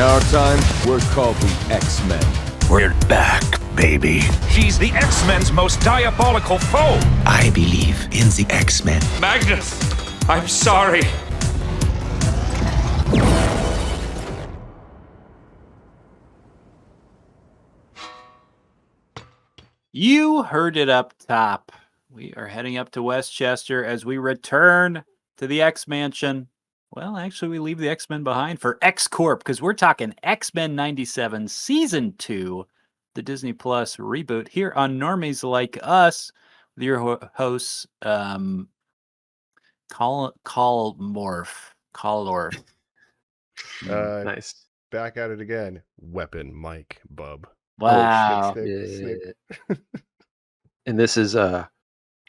our time, we're called the X-Men. We're back, baby. He's the X-Men's most diabolical foe. I believe in the X-Men. Magnus, I'm sorry. You heard it up top. We are heading up to Westchester as we return to the X-Mansion. Well, actually, we leave the X-Men behind for X-Corp because we're talking X-Men 97 Season 2, the Disney Plus reboot here on Normies Like Us with your hosts, Callorf. Nice. Back at it again. Weapon Mike Bub. Wow. Snake. And this is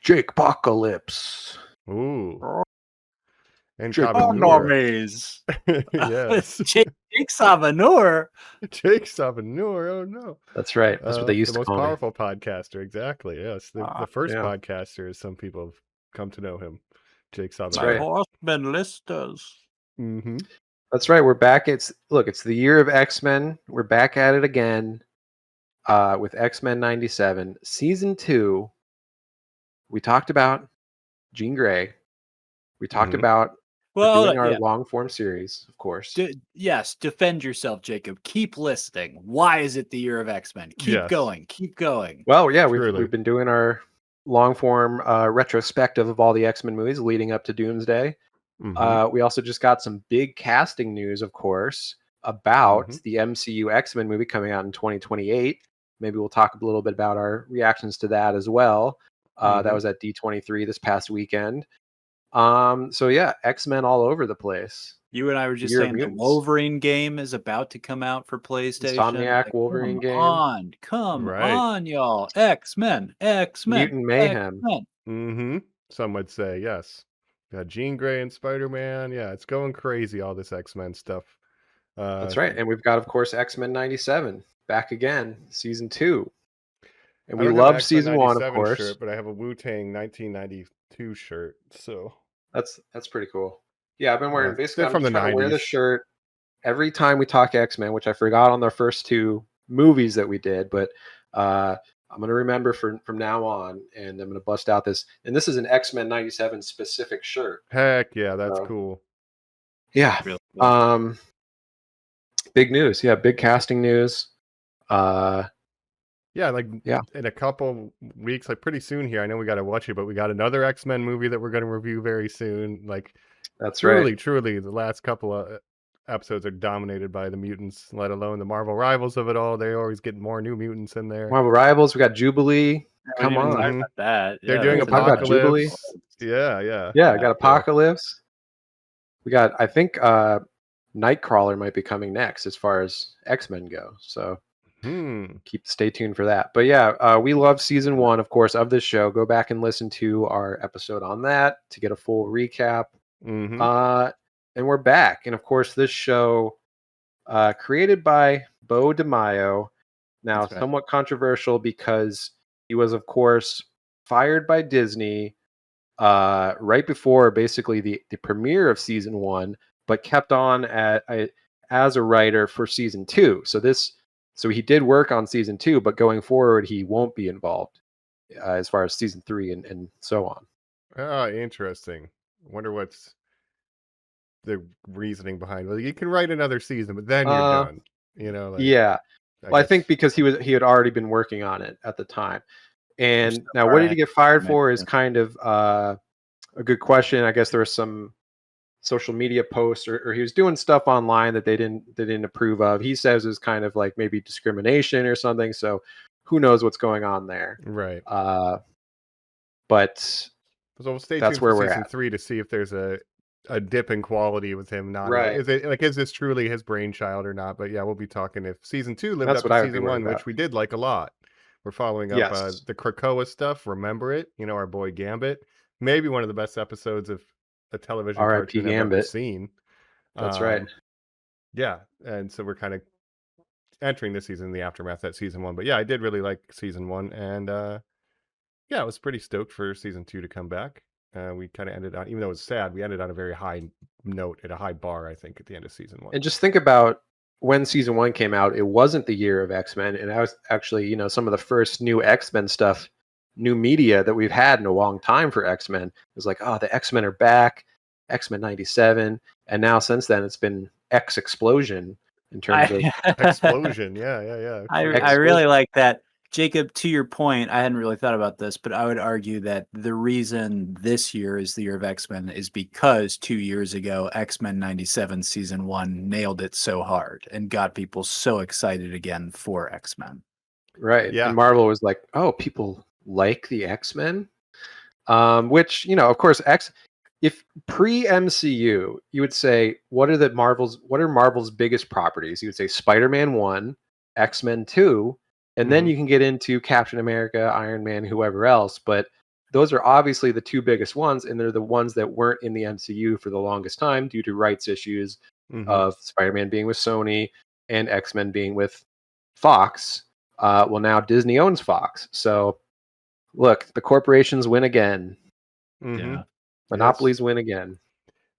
Jake Apocalypse. Ooh. And Jake Normies. Yes. Jake Savanur. Jake Savanur. Oh no. That's right. That's what they used the to call most me. powerful podcaster. Exactly. Yes. The first podcaster, as some people have come to know him. Jake Savanur. That's right. Horseman listers. Mm-hmm. That's right. We're back. It's the year of X-Men. We're back at it again with X-Men 97 Season 2. We talked about Jean Grey. We talked about doing our long form series, of course. Yes, defend yourself, Jacob. Keep listing. Why is it the year of X-Men? Keep going. Keep going. Well, yeah, we've been doing our long form retrospective of all the X-Men movies leading up to Doomsday. We also just got some big casting news, of course, about the MCU X-Men movie coming out in 2028. Maybe we'll talk a little bit about our reactions to that as well. That was at D23 this past weekend. So yeah, X-Men all over the place. You and I were just saying the Wolverine game is about to come out for PlayStation. Insomniac Wolverine game. Come on, y'all. X-Men. Mutant Mayhem. X-Men. Some would say, yes. Got Jean Grey and Spider-Man. Yeah, it's going crazy, all this X-Men stuff. That's right. And we've got, of course, X-Men 97 back again, Season 2. And we love Season 1, of course. Shirt, but I have a Wu-Tang 1992 shirt, so... That's pretty cool. Yeah, I've been wearing basically from the 90s. Wear the shirt every time we talk X-Men, which I forgot on the first two movies that we did, but I'm gonna remember from now on, and I'm gonna bust out this. And this is an X-Men 97 specific shirt. Heck yeah, that's cool. Yeah. Really cool. Big news. Yeah, big casting news. In a couple weeks, like pretty soon here. I know we got to watch it, but we got another X-Men movie that we're going to review very soon. Like, that's truly, the last couple of episodes are dominated by the mutants, let alone the Marvel rivals of it all. They always get more new mutants in there. Marvel rivals. We got Jubilee. Come on, about that. They're doing Apocalypse. Jubilee. Yeah. I got Apocalypse. We got. I think Nightcrawler might be coming next as far as X-Men go. So. Stay tuned for that. But yeah, we love Season 1, of course, of this show. Go back and listen to our episode on that to get a full recap. And we're back. And of course, this show created by Bo DeMaio. Now, somewhat controversial because he was, of course, fired by Disney right before basically the premiere of Season 1, but kept on as a writer for Season 2. So he did work on Season 2, but going forward, he won't be involved as far as Season 3 and so on. Oh, interesting. Wonder what's the reasoning behind it. Well, you can write another season, but then you're done. I think because he had already been working on it at the time. And now, what did he get fired for is kind of a good question. I guess there was some social media posts or he was doing stuff online that they didn't approve of. He says it was kind of like maybe discrimination or something. So who knows what's going on there. Right. But so we'll stay tuned for Season 3 to see if there's a dip in quality with him. Is this truly his brainchild or not? But yeah, we'll be talking if Season 2 lived up to Season 1, which we did like a lot. We're following up the Krakoa stuff. Remember it? Our boy Gambit. Maybe one of the best episodes of a television cartoon I've ever seen. That's right. Yeah, and so we're kind of entering this season in the aftermath of Season 1. But yeah, I did really like Season 1, and I was pretty stoked for Season 2 to come back. We kind of ended on, even though it was sad, we ended on a very high note, at a high bar, I think, at the end of Season 1. And just think about when season 1 came out, it wasn't the year of X-Men, and I was actually, some of the first new X-Men stuff, new media that we've had in a long time for X-Men. It was like, oh, the X-Men are back, X-Men 97, and now since then it's been X explosion in terms of explosion. Yeah. I really like that. Jacob, to your point, I hadn't really thought about this, but I would argue that the reason this year is the year of X-Men is because 2 years ago, X-Men 97 season 1 nailed it so hard and got people so excited again for X-Men. Right. Yeah. And Marvel was like, oh, people like the X-Men? Which, of course, if pre-MCU, you would say, what are Marvel's biggest properties? You would say Spider-Man 1, X-Men 2, and then you can get into Captain America, Iron Man, whoever else. But those are obviously the two biggest ones, and they're the ones that weren't in the MCU for the longest time due to rights issues of Spider-Man being with Sony and X-Men being with Fox. Well, now Disney owns Fox. So, look, the corporations win again. Yeah. Monopolies win again.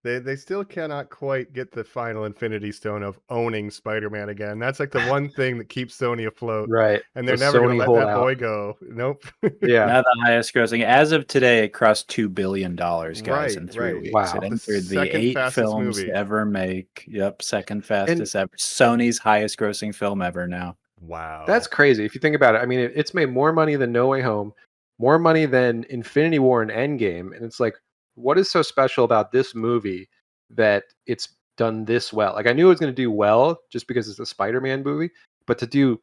They still cannot quite get the final Infinity Stone of owning Spider-Man again. That's like the one thing that keeps Sony afloat. Right. And they're never going to let that boy go. Nope. Yeah. Now the highest grossing. As of today, it crossed $2 billion, guys, in 3 weeks. Wow. It entered the 8 films movie to ever make. Yep, second fastest ever. Sony's highest grossing film ever now. Wow. That's crazy. If you think about it, I mean, it's made more money than No Way Home, more money than Infinity War and Endgame. And it's like, what is so special about this movie that it's done this well? Like, I knew it was going to do well just because it's a Spider-Man movie, but to do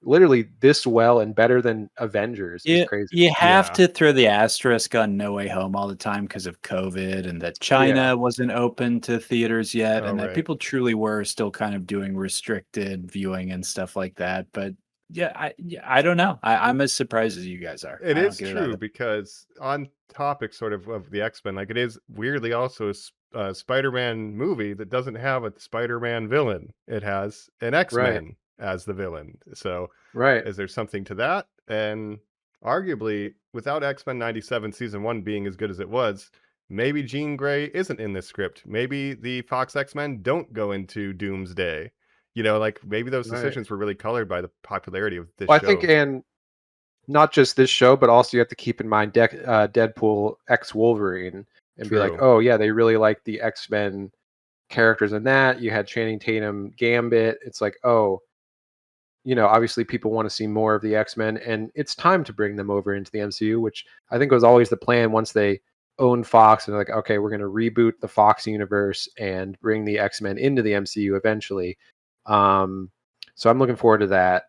literally this well and better than Avengers is crazy. You have to throw the asterisk on No Way Home all the time because of COVID and that China wasn't open to theaters yet, and that people truly were still kind of doing restricted viewing and stuff like that. But I don't know. I'm as surprised as you guys are. It is true because on topic sort of the X-Men, like it is weirdly also a Spider-Man movie that doesn't have a Spider-Man villain. It has an X-Men as the villain. So is there something to that? And arguably, without X-Men 97 season 1 being as good as it was, maybe Jean Grey isn't in this script. Maybe the Fox X-Men don't go into Doomsday. Like maybe those decisions were really colored by the popularity of this show. I think, and not just this show, but also you have to keep in mind Deadpool X Wolverine and be like, oh yeah, they really like the X-Men characters in that. You had Channing Tatum Gambit. It's like, oh, obviously people want to see more of the X-Men, and it's time to bring them over into the MCU, which I think was always the plan once they owned Fox, and they're like, okay, we're going to reboot the Fox universe and bring the X-Men into the MCU eventually. So I'm looking forward to that.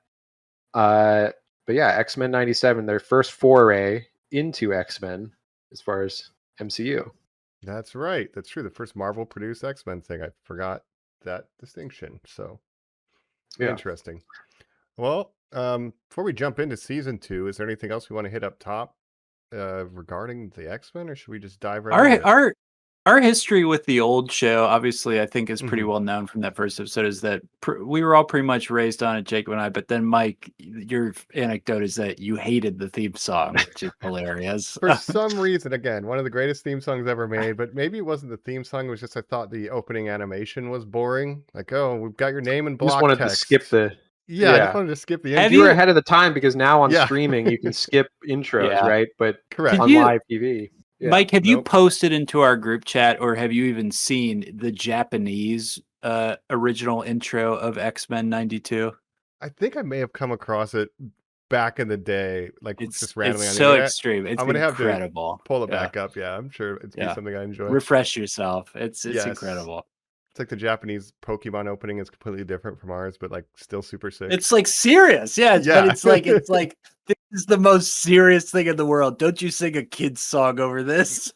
But yeah, X-Men 97, their first foray into X-Men as far as MCU. That's right. That's true. The first Marvel produced X-Men thing. I forgot that distinction. So interesting. Well, before we jump into season 2, is there anything else we want to hit up top regarding the X-Men, or should we just dive right in? Our history with the old show, obviously, I think is pretty well known from that first episode, is that we were all pretty much raised on it, Jacob and I, but then Mike, your anecdote is that you hated the theme song, which is hilarious. For some reason, again, one of the greatest theme songs ever made, but maybe it wasn't the theme song, it was just I thought the opening animation was boring. Like, oh, we've got your name in block text. You just wanted to skip the... I just wanted to skip the intro. You were ahead of the time because now on streaming you can skip intros, right? But on live TV. Yeah. Mike, have you posted into our group chat, or have you even seen the Japanese original intro of X-Men 92? I think I may have come across it back in the day, like it's just randomly. It's on so the extreme. It's incredible. Have to pull it back up. Yeah, I'm sure it's something I enjoy. Refresh yourself. It's incredible. It's like the Japanese Pokemon opening is completely different from ours, but like still super sick. It's like serious, but it's like this is the most serious thing in the world. Don't you sing a kid's song over this?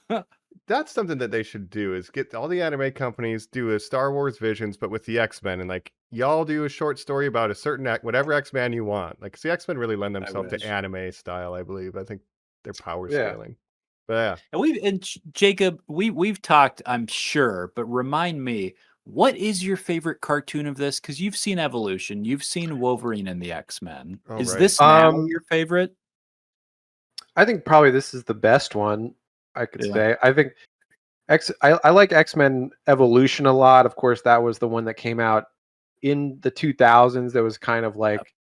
That's something that they should do, is get all the anime companies, do a Star Wars Visions, but with the X-Men, and like y'all do a short story about a certain whatever X-Men you want. Like, the X-Men really lend themselves to anime style, I believe. I think they're power scaling. But and Jacob, we've talked, I'm sure, but remind me, what is your favorite cartoon of this? Because you've seen Evolution, you've seen Wolverine and the X-Men. Is this now your favorite? I think probably this is the best one, I could say. I think I like X-Men Evolution a lot. Of course, that was the one that came out in the 2000s, there was kind of like,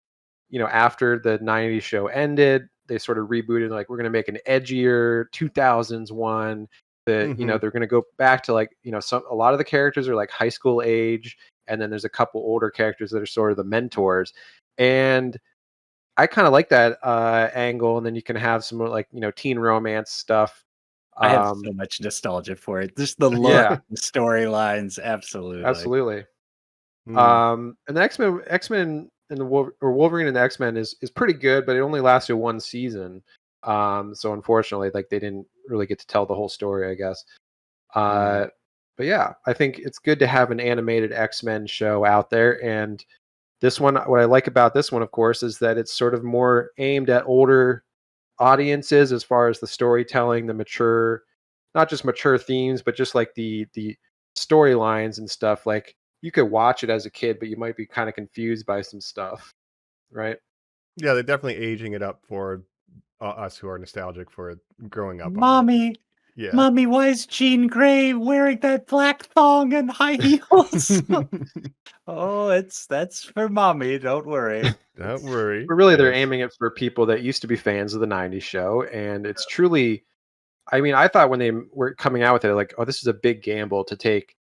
after the 90s show ended, they sort of rebooted, like, we're going to make an edgier 2000s one. That they're going to go back to, like, a lot of the characters are like high school age, and then there's a couple older characters that are sort of the mentors, and I kind of like that angle. And then you can have some like teen romance stuff. I have so much nostalgia for it. Just the look, the storylines, absolutely. And the X-Men and Wolverine and the X-Men is pretty good, but it only lasted one season. So unfortunately, like, they didn't really get to tell the whole story, I guess. But yeah, I think it's good to have an animated X-Men show out there. And this one, what I like about this one, of course, is that it's sort of more aimed at older audiences as far as the storytelling, the mature, not just mature themes, but just like the storylines and stuff. Like, you could watch it as a kid, but you might be kind of confused by some stuff, right? Yeah, they're definitely aging it up for us who are nostalgic for growing up. Mommy, yeah, Mommy, why is Jean Grey wearing that black thong and high heels? Oh, that's for Mommy. Don't worry. Don't worry. But really, they're aiming it for people that used to be fans of the 90s show. And it's truly, I mean, I thought when they were coming out with it, like, oh, this is a big gamble to take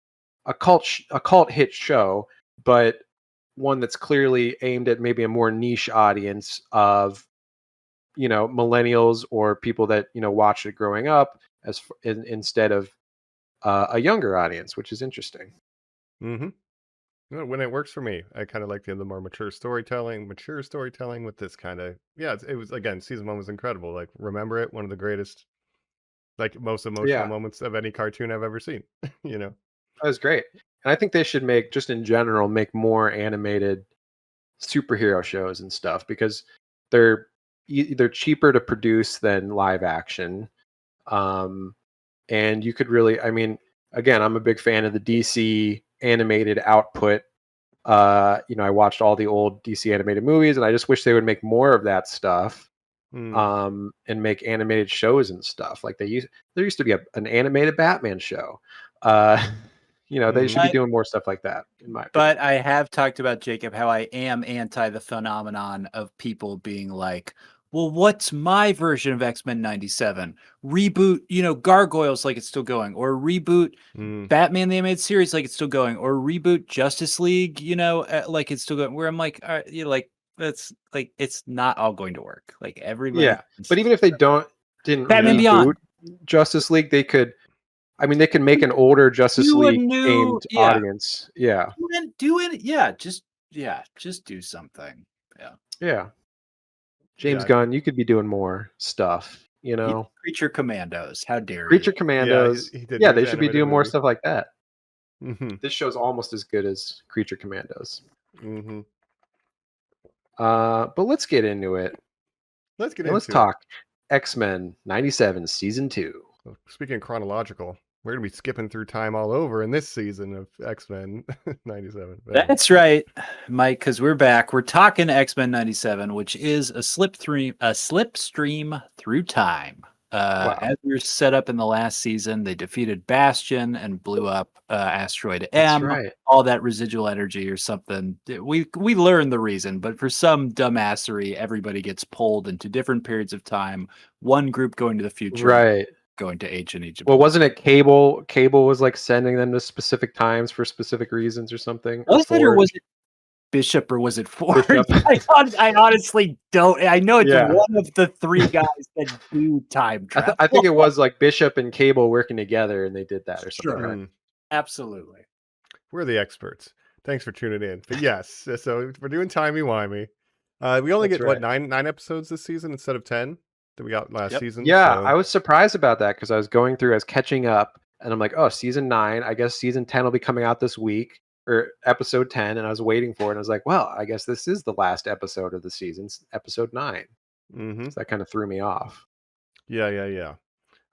a cult hit show, but one that's clearly aimed at maybe a more niche audience of, millennials or people that, watched it growing up instead of a younger audience, which is interesting. Mm-hmm. When it works for me, I kind of like the more mature storytelling with this kind of, it was, again, season 1 was incredible. Like, remember it, one of the greatest, like, most emotional moments of any cartoon I've ever seen. That was great. And I think they should make more animated superhero shows and stuff, because they're cheaper to produce than live action. And you could really, I mean, again, I'm a big fan of the DC animated output. I watched all the old DC animated movies, and I just wish they would make more of that stuff. And make animated shows and stuff. Like, there used to be an animated Batman show. They should be doing more stuff like that, in my opinion. But I have talked about, Jacob, how I am anti the phenomenon of people being like, well, what's my version of X-Men 97? Reboot, Gargoyles like it's still going, or reboot Batman the Animated Series like it's still going, or reboot Justice League, like it's still going. Where I'm like, that's like, it's not all going to work. Like, everybody. Yeah, but even if they didn't Batman reboot Beyond Justice League, they could make an older Justice League aimed audience. Yeah. Just do something. Yeah. James Gunn, you could be doing more stuff, Creature Commandos. How dare you? Creature Commandos. Yeah, they should be doing more stuff like that. Mm-hmm. This show's almost as good as Creature Commandos. Mm-hmm. But let's get into it. Let's talk X-Men 97 Season 2. Speaking of chronological, we're going to be skipping through time all over in this season of X-Men 97. That's right, Mike, because we're back. We're talking X-Men 97, which is a slipstream through time. As we were set up in the last season, they defeated Bastion and blew up Asteroid M. That's right. All that residual energy or something. We learned the reason, but for some dumbassery, everybody gets pulled into different periods of time. One group going to the future, right? Going to ancient Egypt. Well, wasn't it Cable? Cable was like sending them to specific times for specific reasons or something. Was it Bishop, or was it Ford? I honestly don't. I know it's one of the three guys that do time travel. I think it was like Bishop and Cable working together, and they did that or something. Sure. Right? Absolutely. We're the experts. Thanks for tuning in. But yes, so we're doing timey-wimey. We only get nine episodes this season instead of 10 that we got last season. Yeah, so I was surprised about that, because I was catching up, and I'm like, oh, season 9. I guess season 10 will be coming out this week, or episode 10, and I was waiting for it, and I was like, well, I guess this is the last episode of the season, episode 9. Mm-hmm. So that kind of threw me off. Yeah.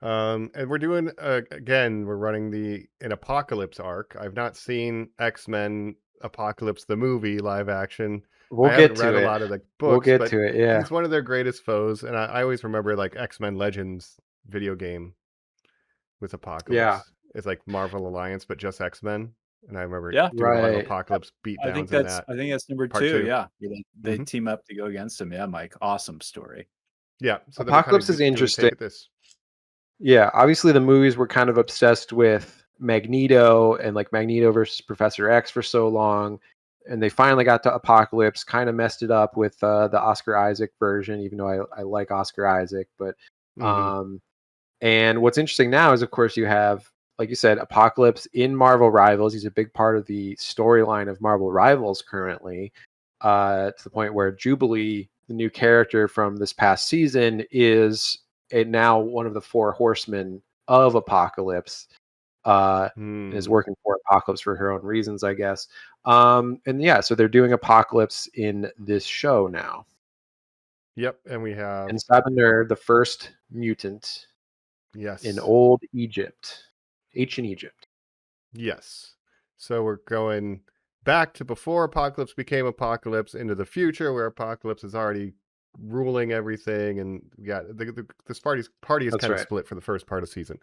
And we're doing again, we're running an Apocalypse arc. I've not seen X-Men Apocalypse the movie live action. We'll get to read it. A lot of the books. We'll get to it. Yeah, he's one of their greatest foes, and I always remember like X-Men Legends video game with Apocalypse. Yeah, it's like Marvel Alliance, but just X-Men. And I remember Yeah. doing a lot of Apocalypse beatdowns. I think that's number Part 2. two. Yeah, they team up to go against him. Yeah, Mike, awesome story. Yeah, so Apocalypse is interesting. Yeah, obviously the movies were kind of obsessed with Magneto and like Magneto versus Professor X for so long, and they finally got to Apocalypse, kind of messed it up with the Oscar Isaac version, even though I like Oscar Isaac. But and what's interesting now is, of course, you have, like you said, Apocalypse in Marvel Rivals. He's a big part of the storyline of Marvel Rivals currently, to the point where Jubilee, the new character from this past season, is now one of the 4 horsemen of Apocalypse, and is working for Apocalypse for her own reasons, I guess. And yeah, so they're doing Apocalypse in this show now. Yep, and we have Sabanur, the first mutant. Yes. In old Egypt. Ancient Egypt. Yes. So we're going back to before Apocalypse became Apocalypse, into the future where Apocalypse is already ruling everything, and this party is kind of split for the first part of season.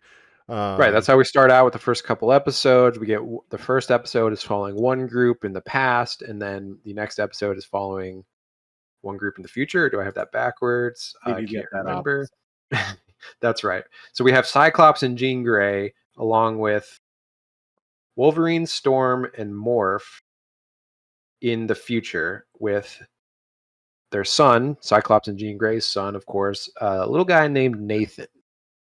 Right, that's how we start out with the first couple episodes. We get the first episode is following one group in the past, and then the next episode is following one group in the future. Or do I have that backwards? I can't remember. That's right. So we have Cyclops and Jean Grey, along with Wolverine, Storm, and Morph in the future, with their son, Cyclops and Jean Grey's son, of course, a little guy named Nathan,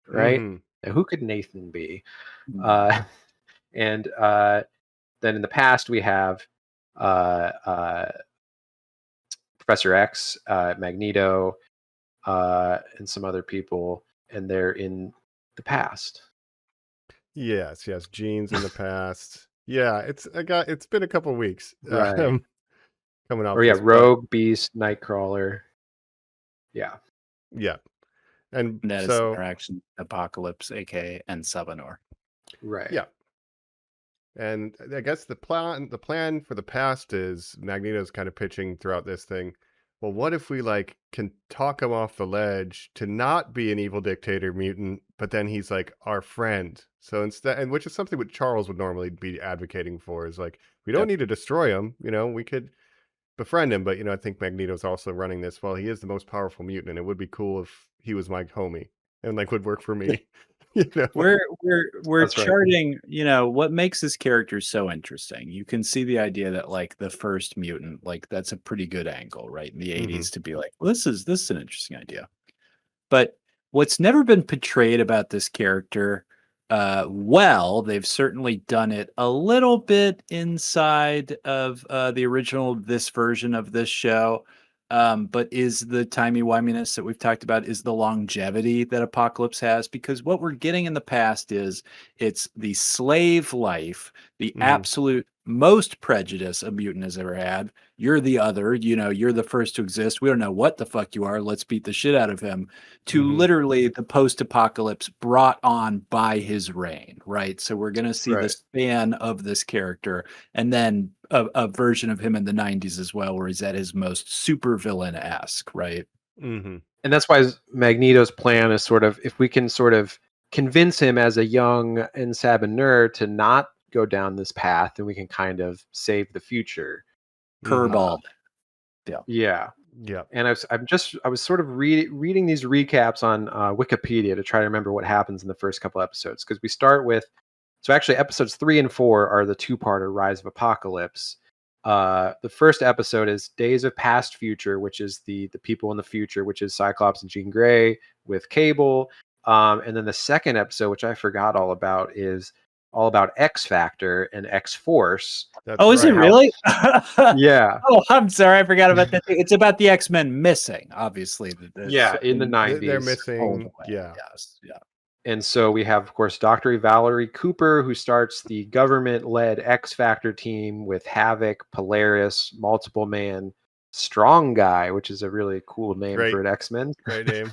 right? Now, who could Nathan be? And then in the past, we have Professor X, Magneto, and some other people, and they're in the past. Yes, Jean's in the past. Yeah, it's been a couple weeks. Right. Coming off. Or yeah, Rogue, Beast, Nightcrawler. Yeah. Yeah. And that is interaction Apocalypse, aka and Sabanur. Right. Yeah. And I guess the plan for the past is Magneto's kind of pitching throughout this thing. Well, what if we can talk him off the ledge to not be an evil dictator mutant, but then he's like our friend. So instead, and which is something what Charles would normally be advocating for, is like, we don't need to destroy him. We could befriend him, but I think Magneto's also running this. Well, he is the most powerful mutant, and it would be cool if he was my homie and would work for me. We're charting, what makes this character so interesting. You can see the idea that the first mutant, that's a pretty good angle, right? In the 80s to be like, well, this is an interesting idea. But what's never been portrayed about this character, they've certainly done it a little bit inside of the original, this version of this show. But is the timey-wiminess that we've talked about, is the longevity that Apocalypse has, because what we're getting in the past is it's the slave life, the absolute most prejudice a mutant has ever had. You're the other, you're the first to exist. We don't know what the fuck you are. Let's beat the shit out of him. To literally the post-apocalypse brought on by his reign, right? So we're going to see the span of this character, and then a version of him in the 90s as well, where he's at his most super villain-esque, right? And that's why Magneto's plan is sort of, if we can sort of convince him as a young Sabanur to not go down this path, then we can kind of save the future. Curveball. Yeah. And I was sort of reading these recaps on Wikipedia to try to remember what happens in the first couple episodes, because we start with, so actually episodes 3 and 4 are the two-parter Rise of Apocalypse. The first episode is Days of Past Future, which is the people in the future, which is Cyclops and Jean Grey with Cable. And then the second episode, which I forgot all about, is all about X Factor and X Force. Is it really? Yeah. Oh, I'm sorry, I forgot about that. It's about the X-Men missing, obviously. In the 90s. They're missing. Yes. Yeah. And so we have, of course, Dr. Valerie Cooper, who starts the government-led X Factor team with Havoc, Polaris, Multiple Man, Strong Guy, which is a really cool name for an X-Men. Great name.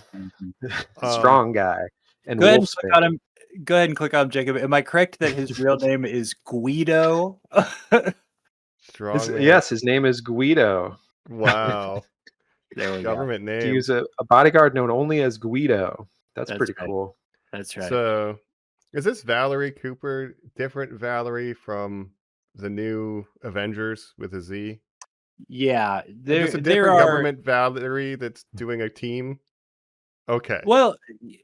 Strong Guy. And go ahead and click on him. Go ahead and click on Jacob. Am I correct that his real name is Guido? Yes, his name is Guido. Wow. There we Government go. name. He was a bodyguard known only as Guido. That's pretty cool. That's right. So, is this Valerie Cooper different Valerie from the new Avengers with a Z? Yeah, Just a different government Valerie that's doing a team. Okay. Well,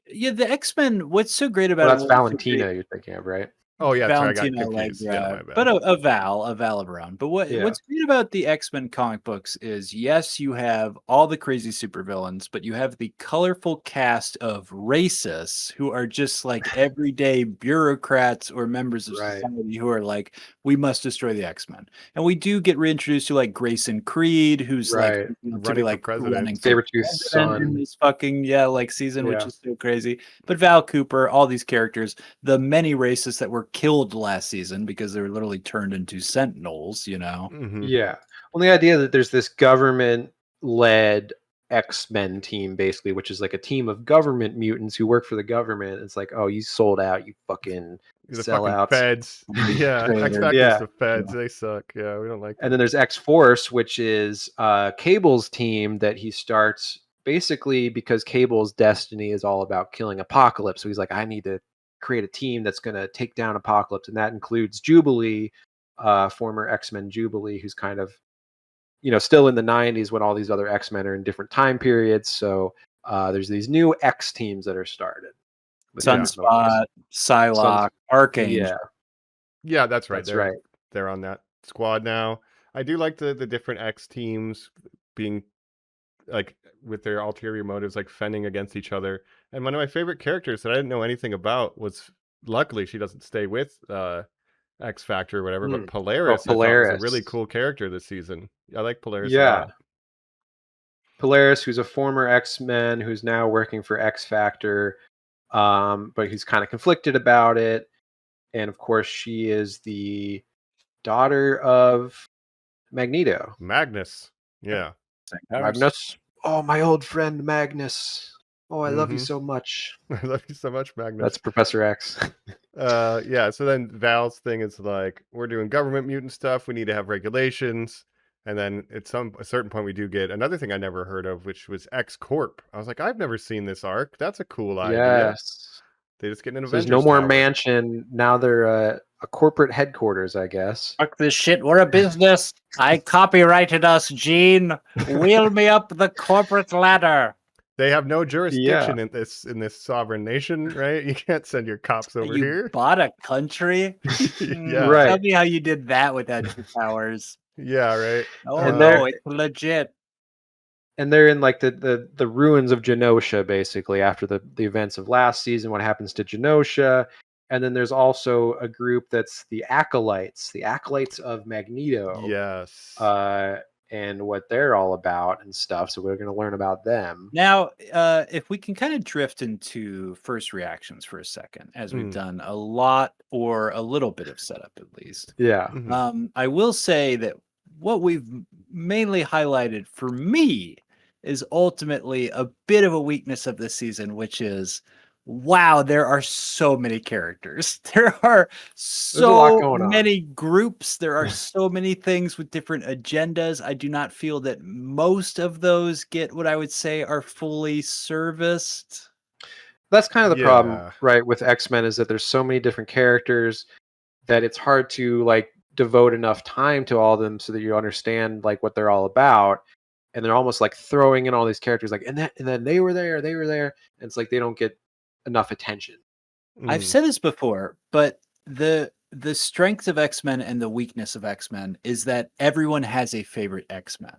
yeah, the X-Men. What's so great about Well, it? that's what was so Valentina great- you're thinking of, right? Oh yeah, sorry, I got Valentina confused. Yeah, Allegra, my bad. but a Val of Brown. But what's great about the X-Men comic books is, yes, you have all the crazy supervillains, but you have the colorful cast of racists who are just like everyday bureaucrats or members of society who are like, we must destroy the X-Men. And we do get reintroduced to like Grayson Creed, who's like to be like running for Sabretooth's president in son. this fucking season, which is so crazy. But Val Cooper, all these characters, the many racists that were killed last season because they were literally turned into sentinels, Yeah. Well, the idea that there's this government-led X-Men team, basically, which is like a team of government mutants who work for the government. It's like, oh, you sold out, you fucking sellouts. Feds. Yeah, X-Factor's the feds. They suck. Yeah, we don't like them. And then there's X-Force, which is Cable's team that he starts basically because Cable's destiny is all about killing Apocalypse. So he's like, I need to create a team that's going to take down Apocalypse, and that includes Jubilee, former X-Men Jubilee, who's kind of still in the 90s when all these other X-Men are in different time periods. So there's these new X teams that are started. Sunspot, Psylocke, Archangel. Yeah, that's right. That's they're on that squad now. I do like the different X teams being like with their ulterior motives, like fending against each other. And one of my favorite characters that I didn't know anything about was, luckily she doesn't stay with X Factor or whatever, but Polaris, I thought was a really cool character this season. I like Polaris a lot. Polaris, who's a former X-Men, who's now working for X Factor, but he's kind of conflicted about it. And of course, she is the daughter of Magneto. Magnus. Yeah. Magnus. Oh, my old friend Magnus. Oh, I love you so much. I love you so much, Magnus. That's Professor X. Yeah, so then Val's thing is like, we're doing government mutant stuff. We need to have regulations. And then at a certain point, we do get another thing I never heard of, which was X Corp. I was like, I've never seen this arc. That's a cool idea. Yes. They just get an Avengers There's no more tower. mansion. Now they're a corporate headquarters, I guess. Fuck this shit. We're a business. I copyrighted us, Gene. Wheel me up the corporate ladder. They have no jurisdiction in this sovereign nation, right? You can't send your cops over here. You bought a country? Yeah. Tell me how you did that without your powers. Yeah, right. Oh, no, it's legit. And they're in like the ruins of Genosha, basically, after the events of last season, what happens to Genosha. And then there's also a group that's the Acolytes of Magneto. Yes. And what they're all about and stuff. So we're going to learn about them. Now, if we can kind of drift into first reactions for a second, as we've done a lot or a little bit of setup at least. Yeah. I will say that what we've mainly highlighted for me is ultimately a bit of a weakness of this season, which is, wow, there are so many characters. There are so many groups. There are so many things with different agendas. I do not feel that most of those get what I would say are fully serviced. That's kind of the problem, right, with X-Men, is that there's so many different characters that it's hard to like devote enough time to all of them so that you understand like what they're all about. And they're almost like throwing in all these characters, like, and then they were there, and it's like they don't get enough attention. I've said this before, but the strength of X-Men and the weakness of X-Men is that everyone has a favorite X-Men.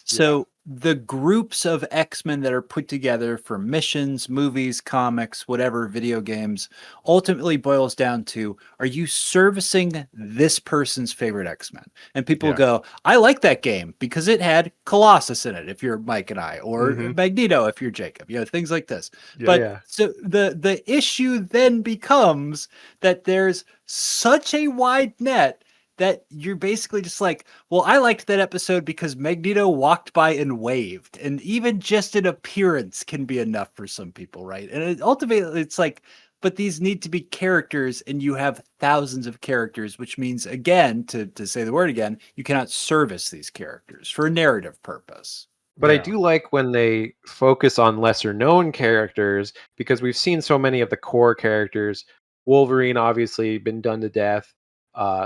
So the groups of X-Men that are put together for missions, movies, comics, whatever, video games, ultimately boils down to, are you servicing this person's favorite X-Men? And people go, I like that game because it had Colossus in it, if you're Mike and I, or Magneto, if you're Jacob, things like this. So the issue then becomes that there's such a wide net that you're basically just like, well, I liked that episode because Magneto walked by and waved. And even just an appearance can be enough for some people, right? And ultimately, it's like, but these need to be characters, and you have thousands of characters, which means, again, to say the word again, you cannot service these characters for a narrative purpose. But I do like when they focus on lesser known characters, because we've seen so many of the core characters. Wolverine, obviously, been done to death.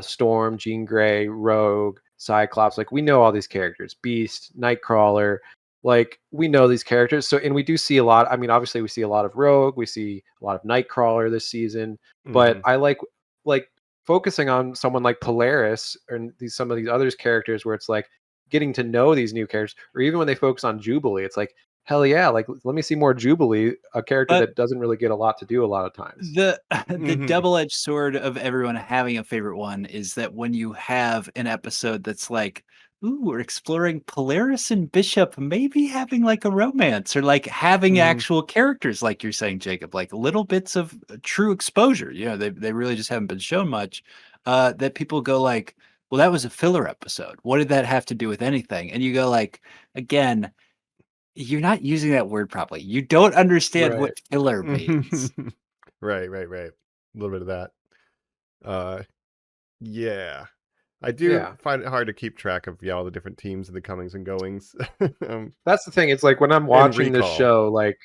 Storm, Jean Grey, Rogue, Cyclops. Like we know all these characters. Beast, Nightcrawler. Like we know these characters. So and we do see a lot. I mean, obviously we see a lot of Rogue. We see a lot of Nightcrawler this season. But I like focusing on someone like Polaris and some of these other characters where it's like getting to know these new characters, or even when they focus on Jubilee, it's like, hell yeah, like let me see more Jubilee, a character that doesn't really get a lot to do a lot of times. The double-edged sword of everyone having a favorite one is that when you have an episode that's like, ooh, we're exploring Polaris and Bishop maybe having like a romance, or like having actual characters, like you're saying, Jacob, like little bits of true exposure. You know, they really just haven't been shown much. That people go like, well, that was a filler episode. What did that have to do with anything? And you go like, again, you're not using that word properly. You don't understand what filler means. Right. A little bit of that. Yeah. I do find it hard to keep track of all the different teams and the comings and goings. That's the thing. It's like when I'm watching this show, like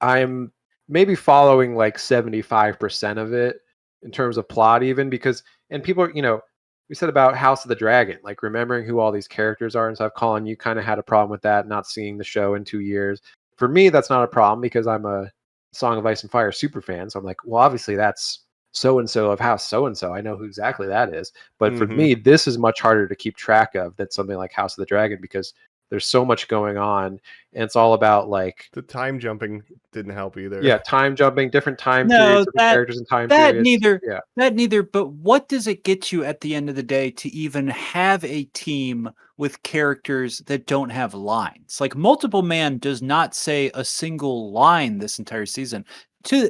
I'm maybe following like 75% of it in terms of plot, even because, and people, you know, we said about House of the Dragon, like remembering who all these characters are and stuff. Colin, you kind of had a problem with that, not seeing the show in 2 years. For me, that's not a problem because I'm a Song of Ice and Fire super fan. So I'm like, well, obviously that's so-and-so of House so-and-so. I know who exactly that is. But for me, this is much harder to keep track of than something like House of the Dragon because there's so much going on. And it's all about like... The time jumping didn't help either. Yeah, time jumping, different time periods, different characters and time periods. That neither, but what does it get you at the end of the day to even have a team with characters that don't have lines? Like Multiple Man does not say a single line this entire season. To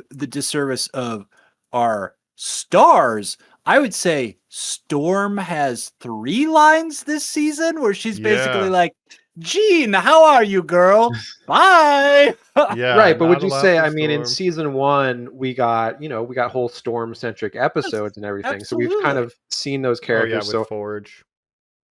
the disservice of our stars, I would say Storm has 3 lines this season where she's basically like, Jean, how are you, girl? Bye. Right, but would you say, I mean, in season 1, we got whole Storm-centric episodes and everything. Absolutely. So we've kind of seen those characters. With Forge.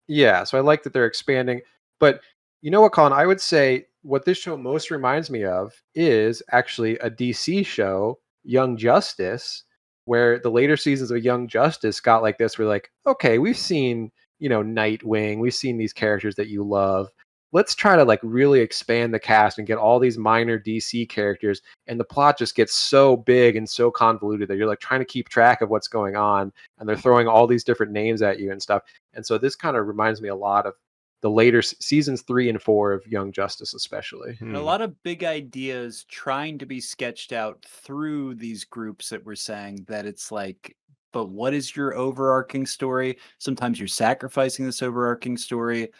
Yeah, so I like that they're expanding. But you know what, Colin? I would say what this show most reminds me of is actually a DC show, Young Justice, where the later seasons of Young Justice got like this. We're like, okay, we've seen, Nightwing. We've seen these characters that you love. Let's try to like really expand the cast and get all these minor DC characters. And the plot just gets so big and so convoluted that you're like trying to keep track of what's going on. And they're throwing all these different names at you and stuff. And so this kind of reminds me a lot of the later seasons 3 and 4 of Young Justice, especially. And a lot of big ideas trying to be sketched out through these groups that we're saying that it's like, but what is your overarching story? Sometimes you're sacrificing this overarching story.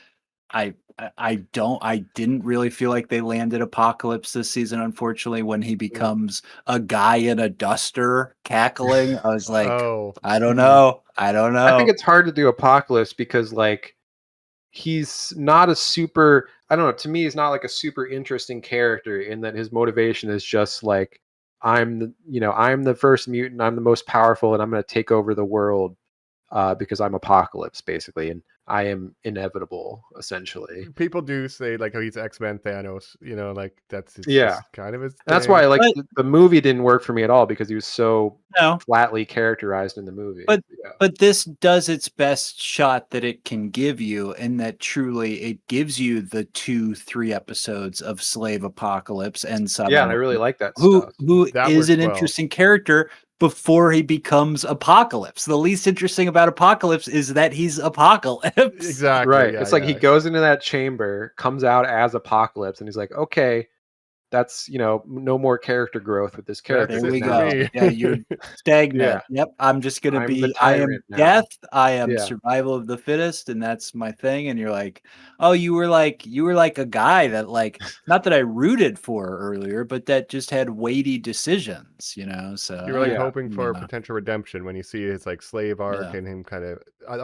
I didn't really feel like they landed Apocalypse this season, unfortunately, when he becomes a guy in a duster cackling. I was like, I don't know. I think it's hard to do Apocalypse because like he's not a super, I don't know, to me he's not like a super interesting character in that his motivation is just like, I'm the first mutant, I'm the most powerful, and I'm going to take over the world because I'm Apocalypse, basically, and I am inevitable, essentially. People do say like, oh, he's X-Men Thanos, like that's kind of his thing. That's why like the movie didn't work for me at all because he was so flatly characterized in the movie. But this does its best shot that it can give you, and that truly it gives you the 2-3 episodes of Slave Apocalypse and someone and I really like that who that is an interesting character before he becomes Apocalypse. The least interesting about Apocalypse is that he's Apocalypse. Exactly. Right. It's like he goes into that chamber, comes out as Apocalypse, and he's like, okay, that's, no more character growth with this character. There we go. Yeah, you're stagnant. Yep. I'm just going to be, I am death. I am survival of the fittest. And that's my thing. And you're like, oh, you were like a guy that like, not that I rooted for earlier, but that just had weighty decisions, so you're like hoping for a potential redemption when you see his like slave arc and him kind of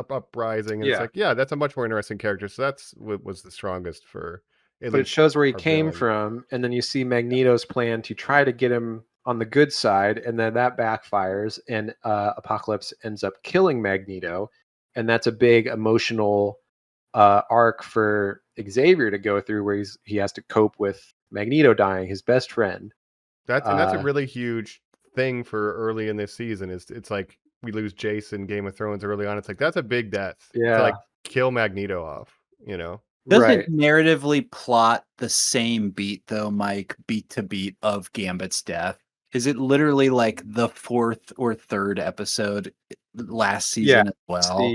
uprising. And it's like, that's a much more interesting character. So that's what was the strongest for. But it shows where he came from, and then you see Magneto's plan to try to get him on the good side, and then that backfires, and Apocalypse ends up killing Magneto, and that's a big emotional arc for Xavier to go through, where he has to cope with Magneto dying, his best friend. That's a really huge thing for early in this season. It's like we lose Jace in Game of Thrones early on. It's like that's a big death. Yeah. To like kill Magneto off, you know. Does Right. it narratively plot the same beat though, Mike, beat to beat of Gambit's death? Is it literally like the 4th or 3rd episode last season as well?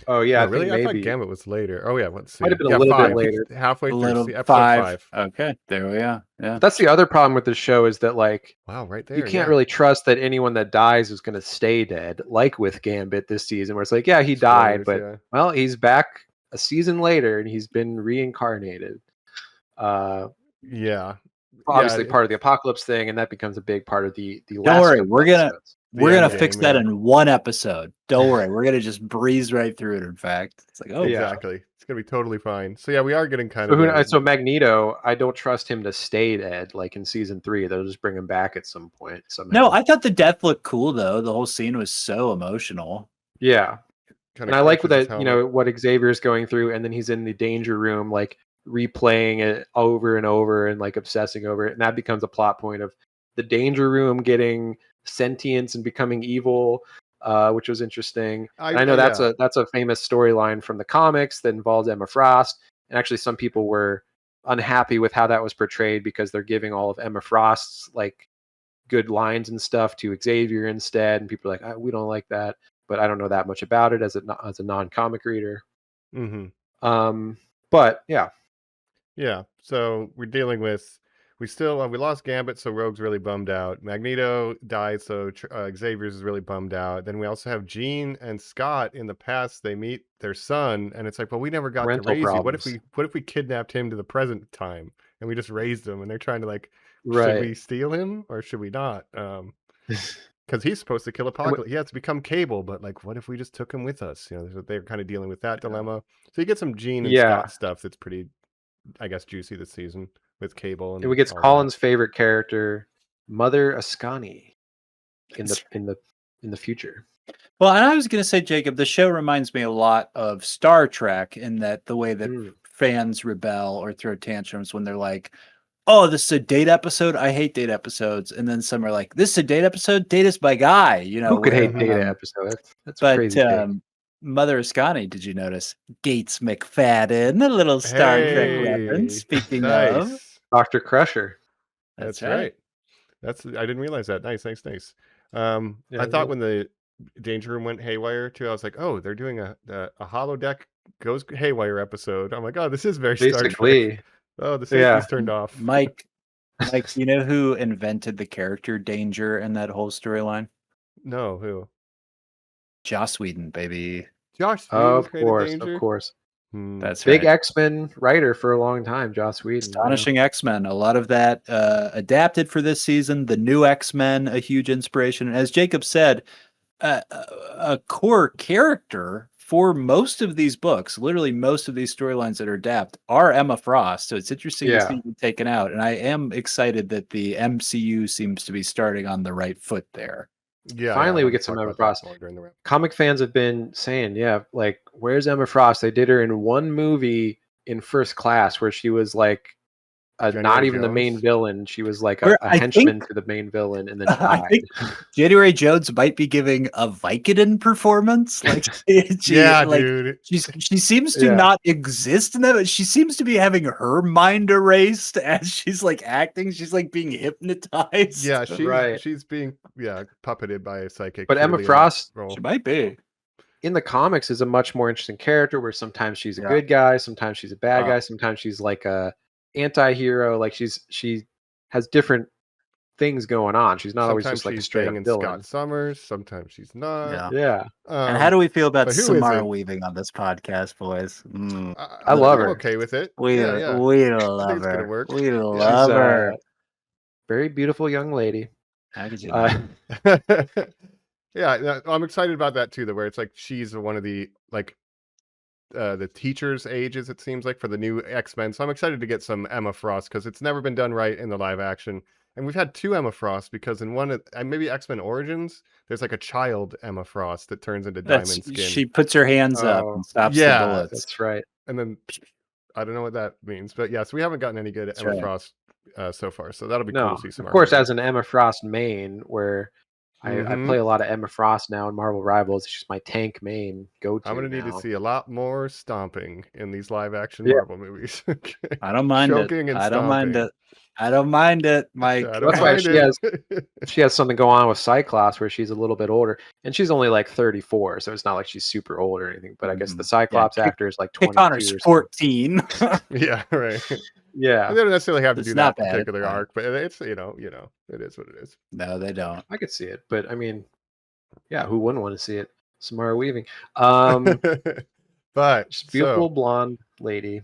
Oh yeah, Oh, I really? think I thought maybe Gambit was later. Oh yeah, let's see. might have been a Yeah, little 5. bit later. Halfway A through little episode 5. 5. Okay, there we are. Yeah. That's the other problem with the show is that like Wow, right there. you can't really trust that anyone that dies is going to stay dead, like with Gambit this season, where it's like, yeah, he died, but well, he's back a season later and he's been reincarnated. Yeah. Obviously part of the apocalypse thing, and that becomes a big part of the last. Don't worry, we're gonna game, fix that in one episode. Don't worry, we're gonna just breeze right through it. In fact, it's like, oh, exactly, it's gonna be totally fine. So yeah, we are getting kind of. So Magneto, I don't trust him to stay dead. Like in season 3, they'll just bring him back at some point. Somehow. No, I thought the death looked cool though. The whole scene was so emotional. Yeah, and I like that what Xavier's going through, and then he's in the danger room, like replaying it over and over and like obsessing over it, and that becomes a plot point of the danger room getting sentience and becoming evil, which was interesting. I know that's a famous storyline from the comics that involved Emma Frost, and actually some people were unhappy with how that was portrayed because they're giving all of Emma Frost's like good lines and stuff to Xavier instead, and people are like, we don't like that, but I don't know that much about it as a non-comic reader. But yeah, so we're dealing with we lost Gambit, so Rogue's really bummed out. Magneto died, so Xavier's is really bummed out. Then we also have Jean and Scott in the past. They meet their son, and it's like, well, we never got to raise you. What if we kidnapped him to the present time and we just raised him? And they're trying to like, should we steal him or should we not? Because he's supposed to kill Apocalypse. He has to become Cable, but like, what if we just took him with us? You know, they're kind of dealing with that dilemma. So you get some Jean and Scott stuff that's pretty, I guess, juicy this season with Cable, and we get Colin's favorite character, Mother Ascani, in the future. Well, and I was going to say, Jacob, the show reminds me a lot of Star Trek in that the way that fans rebel or throw tantrums when they're like, oh, this is a date episode. I hate date episodes. And then some are like, this is a date episode. Data's my guy. You know, who could hate date episode? That's crazy. Mother Ascani, did you notice? Gates McFadden, a little Star Trek reference. Speaking of Dr. Crusher. That's right. I didn't realize that. Nice. I thought when the Danger Room went haywire too, I was like, oh, they're doing a holodeck goes haywire episode. I'm like, oh, this is very Star Trek. Oh, the safety's turned off. Mike, you know who invented the character Danger in that whole storyline? No, who? Joss Whedon, baby. Joss Whedon, of course. That's big right. X-Men writer for a long time, Joss Whedon. Astonishing X-Men. A lot of that adapted for this season. The new X-Men, a huge inspiration. And as Jacob said, a core character for most of these books, literally most of these storylines that are adapted, are Emma Frost. So it's interesting to see them taken out. And I am excited that the MCU seems to be starting on the right foot there. Yeah, finally we get some Emma Frost. Comic fans have been saying, like, where's Emma Frost? They did her in one movie in First Class where she was like not even the main villain. She was like a henchman to the main villain, and then died. I think January Jones might be giving a Vicodin performance. Like, dude. She seems to not exist in that, but she seems to be having her mind erased as she's like acting. She's like being hypnotized. Yeah, she's being puppeted by a psychic. But Emma Frost, she might be. In the comics, is a much more interesting character where sometimes she's a good guy, sometimes she's a bad guy, sometimes she's like a anti-hero. Like she has different things going on. She's not always just like a straight up villain. Scott Summers, sometimes she's not. Yeah. And how do we feel about Samara Weaving on this podcast, boys? I love her. I'm okay with it. We love her. Gonna work. We love her. Very beautiful young lady. How could you know? Yeah, I'm excited about that too. Where it's like she's one of the the teachers' ages, it seems like, for the new X-Men. So I'm excited to get some Emma Frost because it's never been done right in the live action. And we've had 2 Emma Frost because in one, maybe X-Men Origins, there's like a child Emma Frost that turns into diamond skin. She puts her hands up and stops the bullets. That's right. And then I don't know what that means, but so we haven't gotten any good Emma Frost so far. So that'll be cool to see some. Of course, as an Emma Frost main, where I play a lot of Emma Frost now in Marvel Rivals. She's my tank main go-to. I'm gonna need to see a lot more stomping in these live-action Yeah. Marvel movies. Okay. I don't mind Choking it. and I don't mind stomping. it. I don't mind it, Mike. I don't That's why mind she has something going on with Cyclops where she's a little bit older, and she's only like 34, so it's not like she's super old or anything. But I guess the Cyclops actor is like 22 Connor's or 14. Yeah, right. Yeah, they don't necessarily have to It's do not that bad, particular it's fine. arc, but it's it is what it is. No, they don't. I could see it, but I mean, yeah, who wouldn't want to see it? Samara Weaving, But she's a beautiful blonde lady,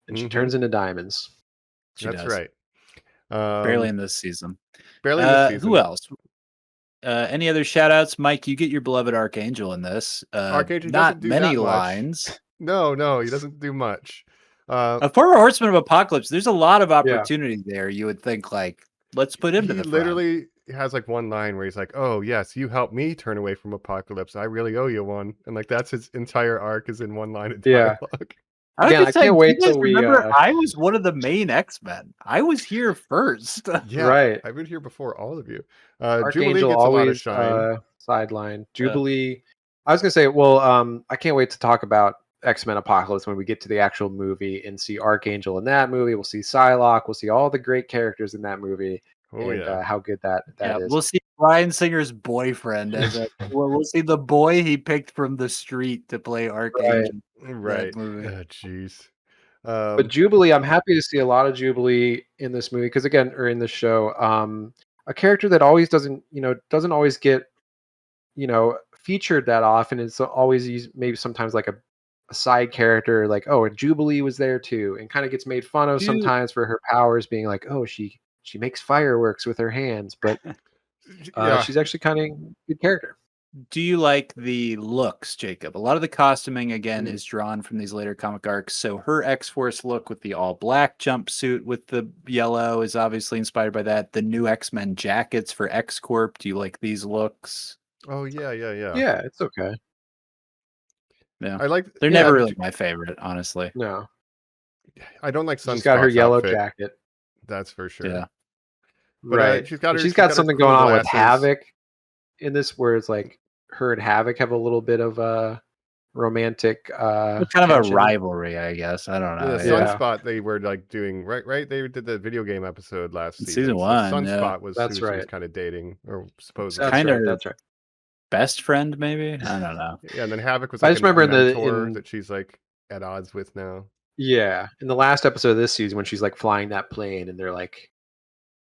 and she turns into diamonds. That's right. Barely in this season. Barely in this season. Who else? Any other shout outs? Mike, you get your beloved Archangel in this. Archangel not doesn't do many that much. lines. No, he doesn't do much. A former Horseman of Apocalypse, there's a lot of opportunity there. You would think, like, let's put him to the front. He literally has like one line where he's like, "Oh yes, you helped me turn away from Apocalypse. I really owe you one." And like that's his entire arc is in one line of dialogue. Again, I can't wait till we. I was one of the main X-Men. I was here first. Yeah, right. I've been here before all of you. Archangel Jubilee gets always a lot of shine. Sideline. Jubilee. I was gonna say, well, I can't wait to talk about X-Men Apocalypse when we get to the actual movie and see Archangel in that movie. We'll see Psylocke. We'll see all the great characters in that movie. How good that is. We'll see Bryan Singer's boyfriend as we'll see the boy he picked from the street to play Archangel. Right. Oh, jeez. But Jubilee, I'm happy to see a lot of Jubilee in this movie because in this show, a character that always doesn't always get, featured that often. It's always used, maybe sometimes like a side character, like, oh, and Jubilee was there too, and kind of gets made fun of sometimes for her powers being like, oh, she makes fireworks with her hands, but she's actually kind of a good character. Do you like the looks, Jacob? A lot of the costuming, again, is drawn from these later comic arcs. So her X-Force look with the all-black jumpsuit with the yellow is obviously inspired by that. The new X-Men jackets for X-Corp. Do you like these looks? Oh, yeah. Yeah, it's okay. Yeah, they're never really my favorite, honestly. No. I don't like Sunspot's She's got her yellow outfit. jacket. That's for sure. Yeah. But, right. She's got something going on with Havoc in this where it's like her and Havoc have a little bit of a romantic kind of a rivalry, I guess. I don't know. Sunspot they were like doing right. They did the video game episode last season 1. Sunspot was that's right. She was kind of dating or supposedly. That's right. Best friend, maybe? I don't know. Yeah, and then Havoc was like I just remember that she's like at odds with now. Yeah, in the last episode of this season when she's like flying that plane and they're like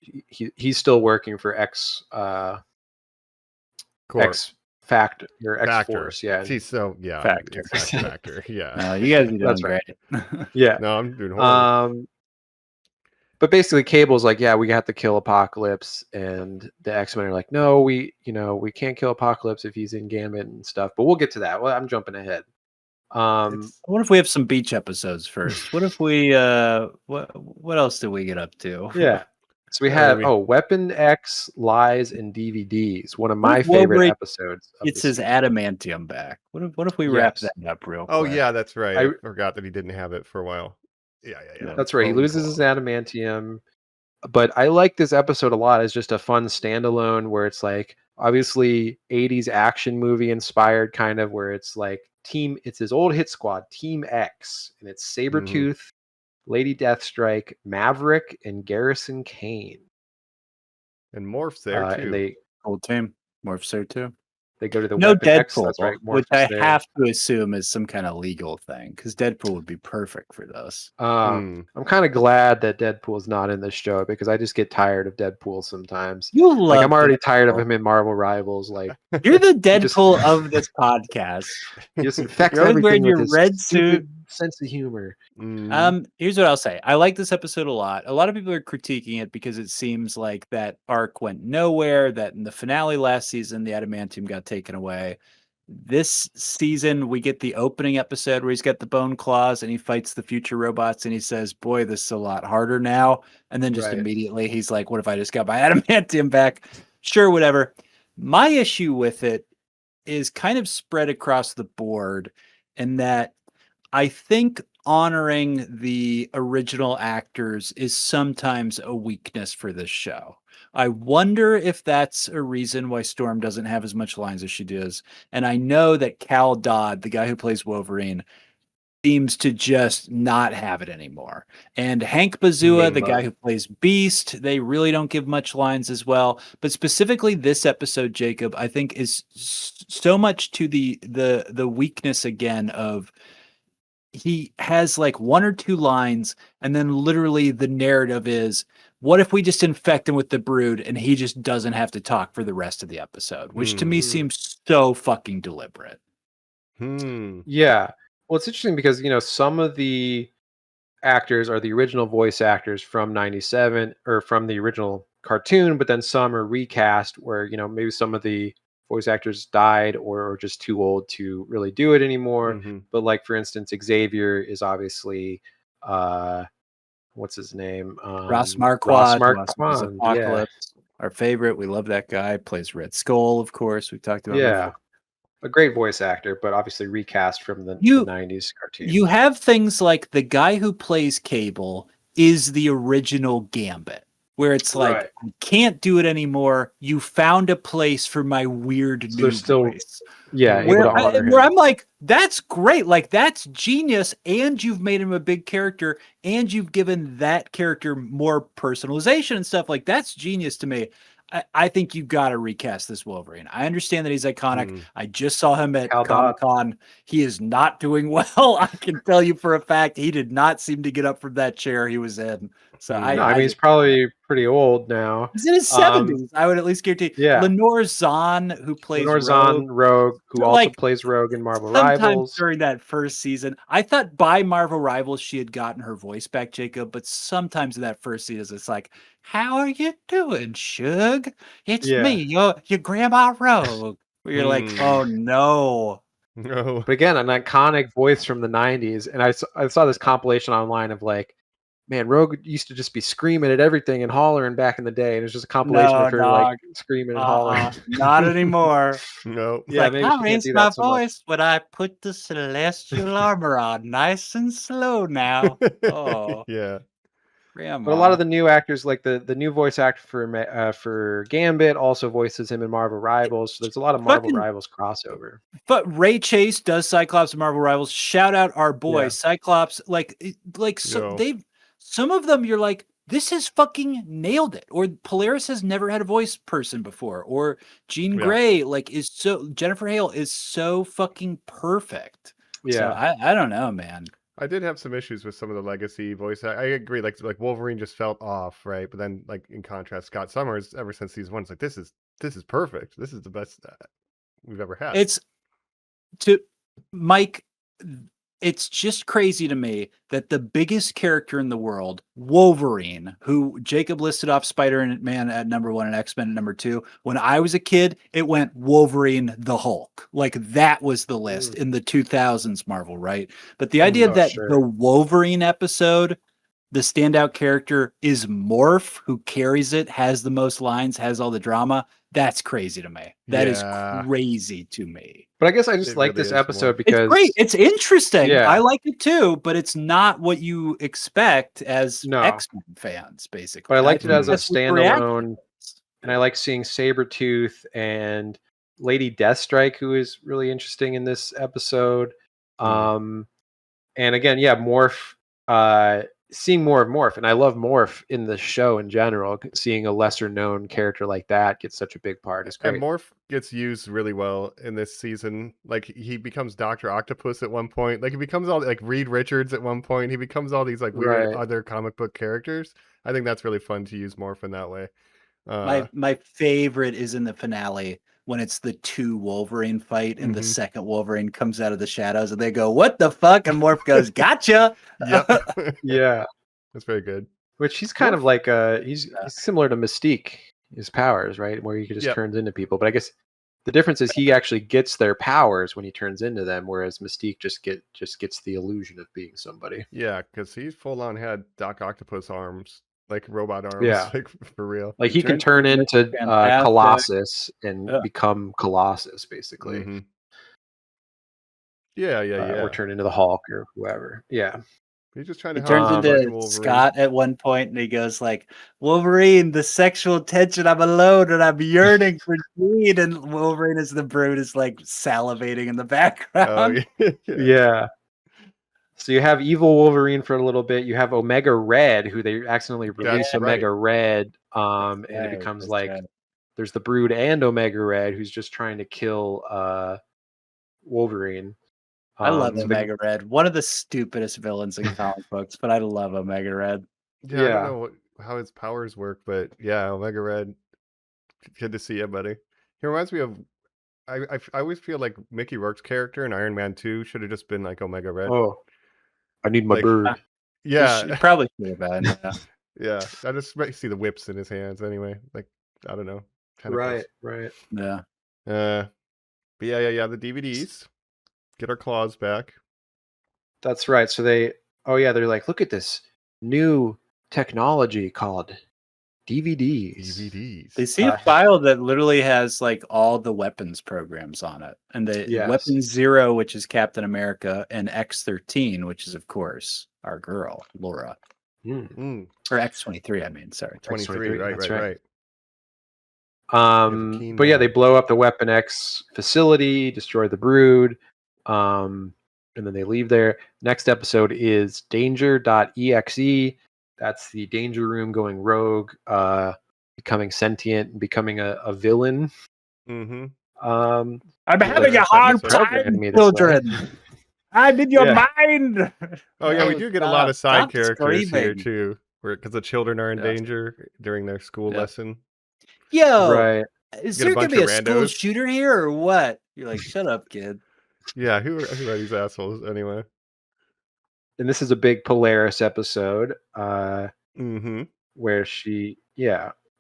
he's still working for X Factor or X Force. Yeah, she's Factor. Yeah, you guys are doing great. Yeah, no, I'm doing horrible. But basically, Cable's like, yeah, we have to kill Apocalypse, and the X-Men are like, no, we can't kill Apocalypse if he's in Gambit and stuff. But we'll get to that. Well, I'm jumping ahead. What if we have some beach episodes first? What if we what else did we get up to? Yeah. So we had Weapon X, Lies, and DVDs. One of my favorite episodes. It's his adamantium back. What if we wrap that up real quick? Oh yeah, that's right. I forgot that he didn't have it for a while. Yeah. That's right. He loses his adamantium. But I like this episode a lot as just a fun standalone where it's like obviously 80s action movie inspired kind of where it's like it's his old hit squad, Team X, and it's Sabretooth, Lady Deathstrike, Maverick, and Garrison Kane. And Morph's there too. And they old team. Morph's there too. They go to the Weapon Deadpool, X, that's right, which I have to assume is some kind of legal thing because Deadpool would be perfect for this. I'm kind of glad that Deadpool is not in this show because I just get tired of Deadpool sometimes. I'm already tired of him in Marvel Rivals. Like you're the Deadpool of this podcast. He just infects everything wearing with your his red suit. Sense of humor. Here's what I'll say. I like this episode a lot. A lot of people are critiquing it because it seems like that arc went nowhere, that in the finale last season, the adamantium got taken away. This season, we get the opening episode where he's got the bone claws and he fights the future robots and he says, boy, this is a lot harder now. And then just immediately he's like, what if I just got my adamantium back? Sure, whatever. My issue with it is kind of spread across the board in that I think honoring the original actors is sometimes a weakness for this show. I wonder if that's a reason why Storm doesn't have as much lines as she does. And I know that Cal Dodd, the guy who plays Wolverine, seems to just not have it anymore. And Hank Bazua, the guy who plays Beast, they really don't give much lines as well. But specifically this episode, Jacob, I think is so much to the weakness again of he has like one or two lines, and then literally the narrative is, what if we just infect him with the brood and he just doesn't have to talk for the rest of the episode, which to me seems so fucking deliberate. Yeah. Well, it's interesting because, some of the actors are the original voice actors from 97 or from the original cartoon, but then some are recast where, maybe some of the voice actors died or are just too old to really do it anymore. But like, for instance, Xavier is obviously, what's his name? Ross Marquand, Apocalypse, our favorite. We love that guy. Plays Red Skull, of course. We talked about before. A great voice actor, but obviously recast from the 90s cartoon. You have things like the guy who plays Cable is the original Gambit, where it's like, I can't do it anymore. You found a place for my weird new voice. Yeah, where I'm like, that's great. Like, that's genius. And you've made him a big character, and you've given that character more personalization and stuff. Like, that's genius to me. I think you got to recast this Wolverine. I understand that he's iconic. I just saw him at Comic-Con. He is not doing well. I can tell you for a fact, he did not seem to get up from that chair he was in. So I mean, he's probably pretty old now. He's in his 70s. I would at least guarantee. Yeah. Lenore Zahn, who plays Rogue, who also plays Rogue in Marvel Rivals. During that first season, I thought by Marvel Rivals she had gotten her voice back, Jacob. But sometimes in that first season, it's like, "How are you doing, Shug? It's me, your Grandma Rogue." Where you're like, "Oh no." No. But again, an iconic voice from the 90s, and I saw this compilation online of like, man, Rogue used to just be screaming at everything and hollering back in the day. And it was just a compilation of her like screaming and hollering. Not anymore. No. Yeah, like, maybe I raised my voice much. when I put the celestial armor on, nice and slow now. Oh, yeah. Grandma. But a lot of the new actors, like the new voice actor for Gambit, also voices him in Marvel Rivals. So there's a lot of Marvel Rivals crossover. But Ray Chase does Cyclops in Marvel Rivals. Shout out our boy Cyclops. Some of them you're like, this has fucking nailed it. Or Polaris has never had a voice person before. Or Jean Grey, Jennifer Hale is so fucking perfect. Yeah. So I don't know, man. I did have some issues with some of the legacy voice. I agree, like Wolverine just felt off, right? But then, like in contrast, Scott Summers, ever since season 1, it's like this is perfect. This is the best we've ever had. It's to Mike. It's just crazy to me that the biggest character in the world, Wolverine, who Jacob listed off Spider-Man at number 1 and X-Men at number 2. When I was a kid, it went Wolverine, the Hulk. Like that was the list in the 2000s Marvel, right? But the idea that the Wolverine episode, the standout character is Morph, who carries it, has the most lines, has all the drama. That's crazy to me. That is crazy to me. But I guess I just like this episode because it's great. It's interesting. Yeah. I like it too, but it's not what you expect as X-Men fans, basically. But I liked it as a standalone, and I like seeing Sabretooth and Lady Deathstrike, who is really interesting in this episode. And again, Morph. Seeing more of Morph, and I love Morph in the show in general. Seeing a lesser known character like that get such a big part is great. And Morph gets used really well in this season. Like he becomes Dr. Octopus at one point. Like he becomes all like Reed Richards at one point. He becomes all these like weird other comic book characters. I think that's really fun to use Morph in that way. My favorite is in the finale when it's the 2 Wolverine fight and the second Wolverine comes out of the shadows and they go, "What the fuck?" And Morph goes, "Gotcha." Yeah. That's very good. Which he's kind of like he's similar to Mystique, his powers, right? Where he just turns into people. But I guess the difference is he actually gets their powers when he turns into them, whereas Mystique just gets the illusion of being somebody. Yeah, because he full on had Doc Octopus arms. Like robot arms, like for real. Like he can turn into Colossus and become Colossus, basically. or turn into the Hulk or whoever. Yeah. He's just trying to He turns help into Wolverine. Scott at one point, and he goes like, "Wolverine, the sexual tension. I'm alone, and I'm yearning for Dean." And Wolverine, as the Brood, is like salivating in the background. Yeah. So you have evil Wolverine for a little bit. You have Omega Red, who they accidentally release Omega Red, and it becomes there's the Brood and Omega Red, who's just trying to kill Wolverine. I love Omega Red. One of the stupidest villains in comic books, but I love Omega Red. Yeah, I don't know how his powers work, but yeah, Omega Red. Good to see you, buddy. He reminds me of. I always feel like Mickey Rourke's character in Iron Man 2 should have just been like Omega Red. Oh, I need my bird. Yeah, probably should have been. Yeah. Yeah, I just see the whips in his hands anyway. Like, I don't know. Right. Yeah. But yeah. The DVDs. Get our claws back. That's right. So they're like, look at this new technology called DVDs. They see a file that literally has like all the weapons programs on it, and the Weapon 0, which is Captain America, and X-13, which is of course our girl Laura, or X-23. I mean, sorry, 23. Right. But yeah, they blow up the Weapon X facility, destroy the Brood, and then they leave there. Next episode is Danger.exe. That's the Danger Room going rogue, becoming sentient, and becoming a villain. Mm-hmm. I'm having a hard time, children. I'm in your mind. Oh yeah, we do get a lot of side characters here too, because the children are in danger during their school lesson. Yo, is there gonna be a school shooter here or what? You're like, shut up, kid. Yeah, who are these assholes anyway? And this is a big Polaris episode, where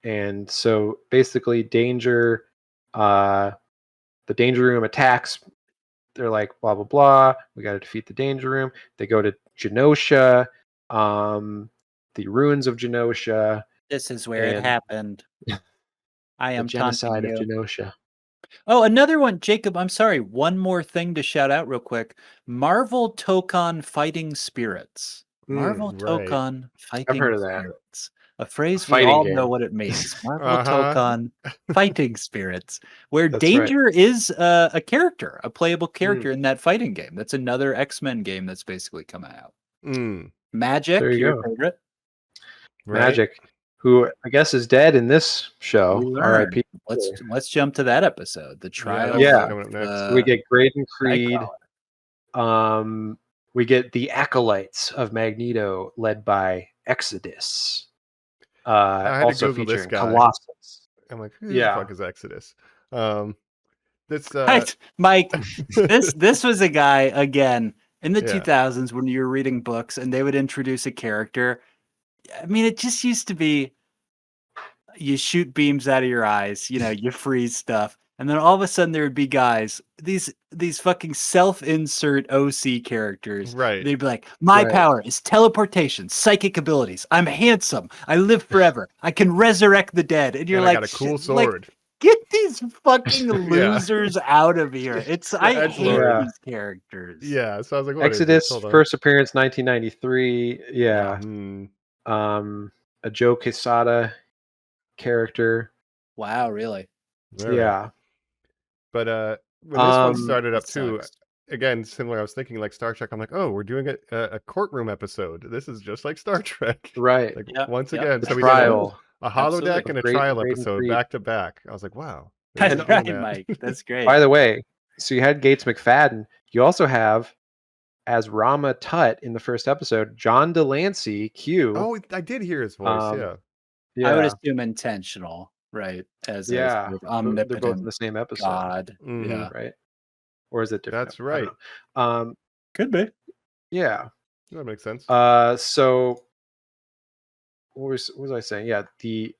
and so basically Danger, the Danger Room attacks. They're like, blah blah blah. We got to defeat the Danger Room. They go to Genosha, the ruins of Genosha. This is where it happened. I am the genocide of Genosha. Oh, another one, Jacob. I'm sorry. One more thing to shout out real quick. Marvel Tokon Fighting Spirits. Marvel Tokon Fighting I've heard of Spirits. A phrase we all know what it means. Marvel Tokon Fighting Spirits, where Danger is a character, a playable character in that fighting game. That's another X-Men game that's basically coming out. Magic, your favorite. Magic, who I guess is dead in this show. R.I.P. Let's jump to that episode. The trial. So we get Graydon Creed. We get the acolytes of Magneto, led by Exodus. Also featuring Colossus. I'm like, who the fuck is Exodus? Mike, this was a guy again in the 2000s when you were reading books and they would introduce a character. I mean, it just used to be you shoot beams out of your eyes, you freeze stuff. And then all of a sudden there would be guys, these fucking self-insert OC characters. Right. They'd be like, my power is teleportation, psychic abilities. I'm handsome. I live forever. I can resurrect the dead. And you're like, I got a cool sword. Get these fucking losers out of here. I hate these characters. Yeah. So I was like, what Exodus, first appearance 1993. Yeah. A Joe Quesada character. Wow, really? Yeah. But when this one started up too, again, similar, I was thinking like Star Trek. I'm like, oh, we're doing a courtroom episode. This is just like Star Trek. Right. Like once again, the so we trial. did a holodeck and a trial episode back to back. I was like, wow. That's right, Mike. That's great. By the way, so you had Gates McFadden. You also have, as Rama Tut in the first episode, John Delancey, Q. Oh, I did hear his voice. I would assume intentional. Right, as they're omnipotent, both in the same episode. God, right, or is it different? That's right. Could be. Yeah, that makes sense. So what was I saying? Yeah, the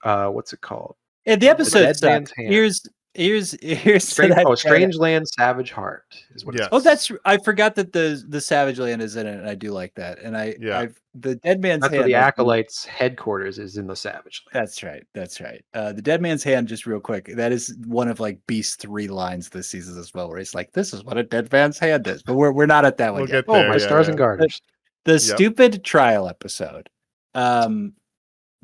what's it called? Yeah, the episode sucks. Here's Strange Land, Savage Heart is what. Yes. It's called. that's I forgot that the Savage Land is in it, and I do like that. And the Dead Man's That's Hand. where the Acolytes' headquarters is, in the Savage Land. That's right. The Dead Man's Hand, just real quick. That is one of like Beast's 3 lines this season as well, where he's like, "This is what a Dead Man's Hand is." But we're not at that one We'll yet. get there. My Stars and Garters. The stupid trial episode.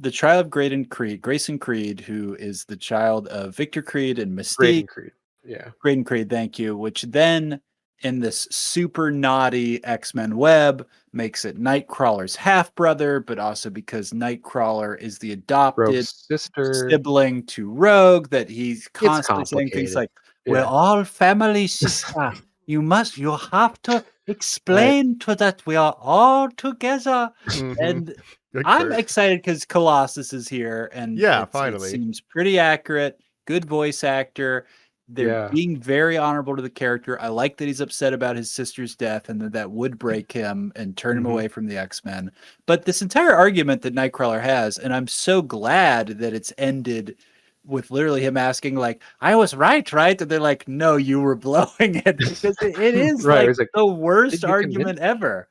The trial of Grayson Creed, who is the child of Victor Creed and Mystique. Graydon Creed. Yeah. Graydon Creed, thank you. Which then, in this super naughty X-Men web, makes it Nightcrawler's half-brother, but also because Nightcrawler is the adopted sibling to Rogue, that he's constantly saying things like, we're all family, sister. You have to explain to that we are all together. And I'm excited because Colossus is here, and finally. it seems pretty accurate. Good voice actor. They're being very honorable to the character. I like that he's upset about his sister's death, and that would break him and turn him away from the X-Men. But this entire argument that Nightcrawler has, and I'm so glad that it's ended with literally him asking, like, I was right? And they're like, no, you were blowing it. Because it is like the worst argument ever.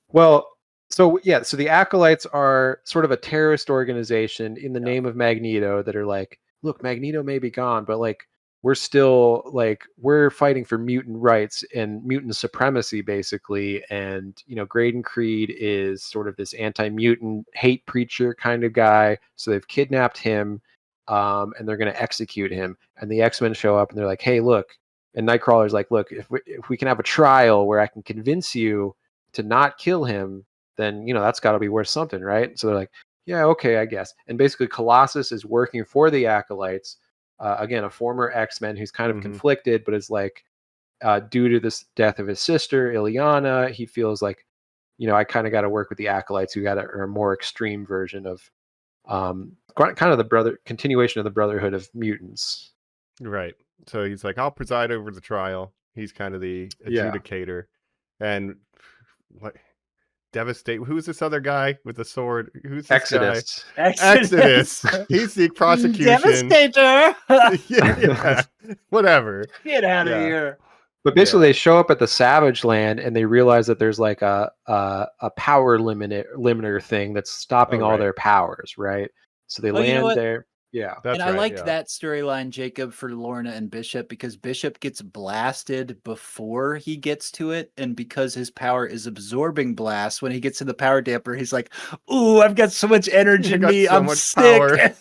Well, so the Acolytes are sort of a terrorist organization in the name of Magneto that are like, look, Magneto may be gone, but like, we're still like, we're fighting for mutant rights and mutant supremacy, basically. And, Graydon Creed is sort of this anti-mutant hate preacher kind of guy. So they've kidnapped him. And they're going to execute him. And the X-Men show up and they're like, hey, look. And Nightcrawler's like, look, if we can have a trial where I can convince you to not kill him, then, that's got to be worth something, right? So they're like, yeah, okay, I guess. And basically Colossus is working for the Acolytes. Again, a former X-Men who's kind of conflicted, but is like, due to this death of his sister, Ileana, he feels like, I kind of got to work with the Acolytes who got a more extreme version of kind of the continuation of the Brotherhood of Mutants. Right. So he's like, I'll preside over the trial. He's kind of the adjudicator. And what? Devastate. Who's this other guy with the sword? Who's this guy? Exodus. He's the prosecution. Devastator. yeah. Whatever. Get out of here. But basically, they show up at the Savage Land and they realize that there's like a power limiter thing that's stopping all their powers, right? So they land there. Yeah. And I like that storyline, Jacob, for Lorna and Bishop, because Bishop gets blasted before he gets to it. And because his power is absorbing blasts, when he gets in the power damper, he's like, ooh, I've got so much energy in me. I'm sick.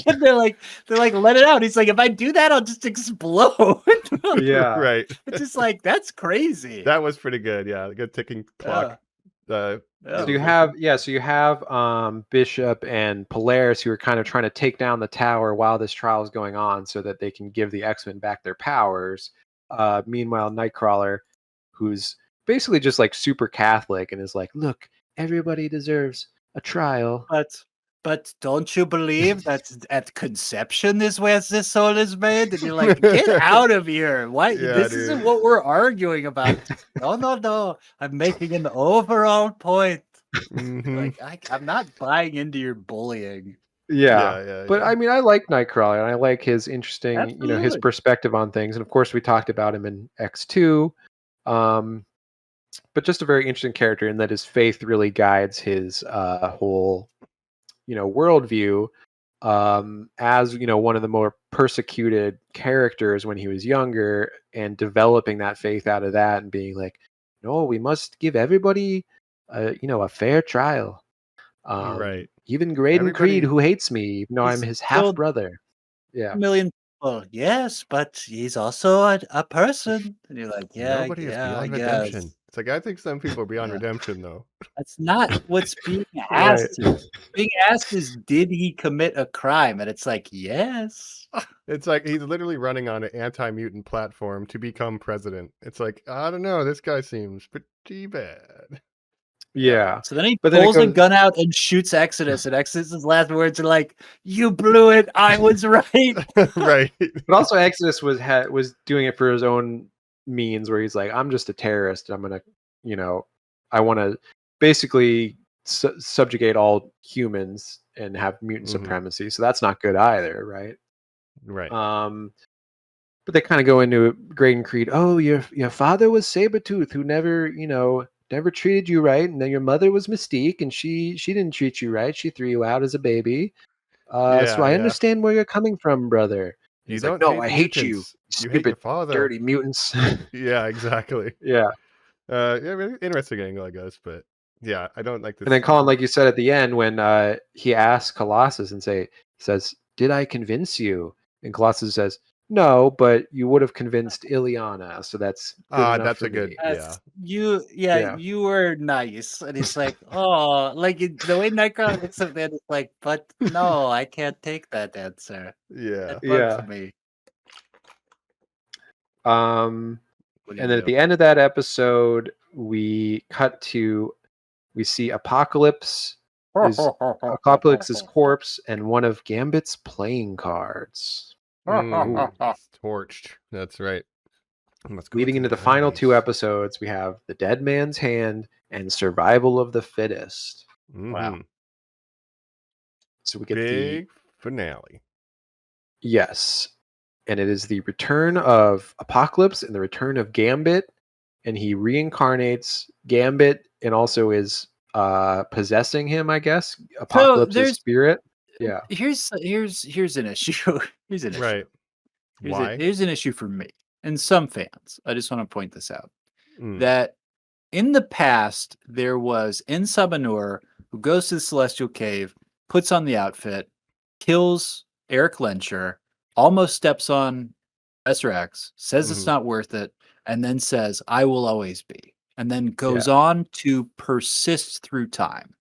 And they're like, let it out. He's like, if I do that, I'll just explode. Yeah. Right. It's just like, that's crazy. That was pretty good. Yeah. A good ticking clock. So you have Bishop and Polaris who are kind of trying to take down the tower while this trial is going on so that they can give the X-Men back their powers. Meanwhile, Nightcrawler, who's basically just like super Catholic and is like, look, everybody deserves a trial. But don't you believe that at conception is where this soul is made? And you're like, get out of here. Why? This isn't what we're arguing about. No. I'm making an overall point. Like, I'm not buying into your bullying. Yeah. But I mean, I like Nightcrawler and I like his interesting, his perspective on things. And of course, we talked about him in X2. But just a very interesting character in that his faith really guides his whole worldview, as one of the more persecuted characters when he was younger, and developing that faith out of that and being like, no, we must give everybody a fair trial, right? Even Graydon Creed, who hates me even though I'm his half brother. Yeah, million people. Yes, but he's also a person. And you're like, nobody is beyond redemption. It's like, I think some people are beyond redemption, though. That's not what's being asked. Being asked is, did he commit a crime? And it's like, yes. It's like he's literally running on an anti-mutant platform to become president. It's like, I don't know, this guy seems pretty bad. Yeah. So then he pulls a gun out and shoots Exodus, and Exodus's last words are like, "You blew it. I was right." Right. But also, Exodus was doing it for his own means, where he's like, I'm just a terrorist. I'm gonna, I want to basically subjugate all humans and have mutant supremacy. So that's not good either, right? Right. But they kind of go into great and creed. Oh, your father was Sabretooth, who never, never treated you right, and then your mother was Mystique, and she didn't treat you right. She threw you out as a baby. So I understand where you're coming from, brother. You he's don't like, no, hate I the hate you, mutants. You hate stupid, your father. dirty mutants. Yeah, exactly. Yeah. Really interesting angle, I guess, but yeah, I don't like this. And then Colin, like you said at the end, when he asks Colossus and says, "Did I convince you?" And Colossus says, "No, but you would have convinced Ileana, so that's good enough that's for a good, me." You were nice. And he's like, oh, like the way Nightcrawler looks at that, it's like, but no, I can't take that answer. Yeah. That bugs me. And then at the end of that episode, we see Apocalypse's corpse and one of Gambit's playing cards. Torched. That's right. Leading into the final 2 episodes, we have The Dead Man's Hand and Survival of the Fittest. Wow. So we get big finale. Yes. And it is the return of Apocalypse and the return of Gambit. And he reincarnates Gambit and also is possessing him, I guess. Apocalypse's spirit. Yeah. Here's an issue. Here's an issue. Right. Why? Here's an issue for me and some fans. I just want to point this out. That in the past, there was Insabanur who goes to the Celestial Cave, puts on the outfit, kills Eric Lencher, almost steps on SRX, says it's not worth it, and then says, I will always be, and then goes on to persist through time.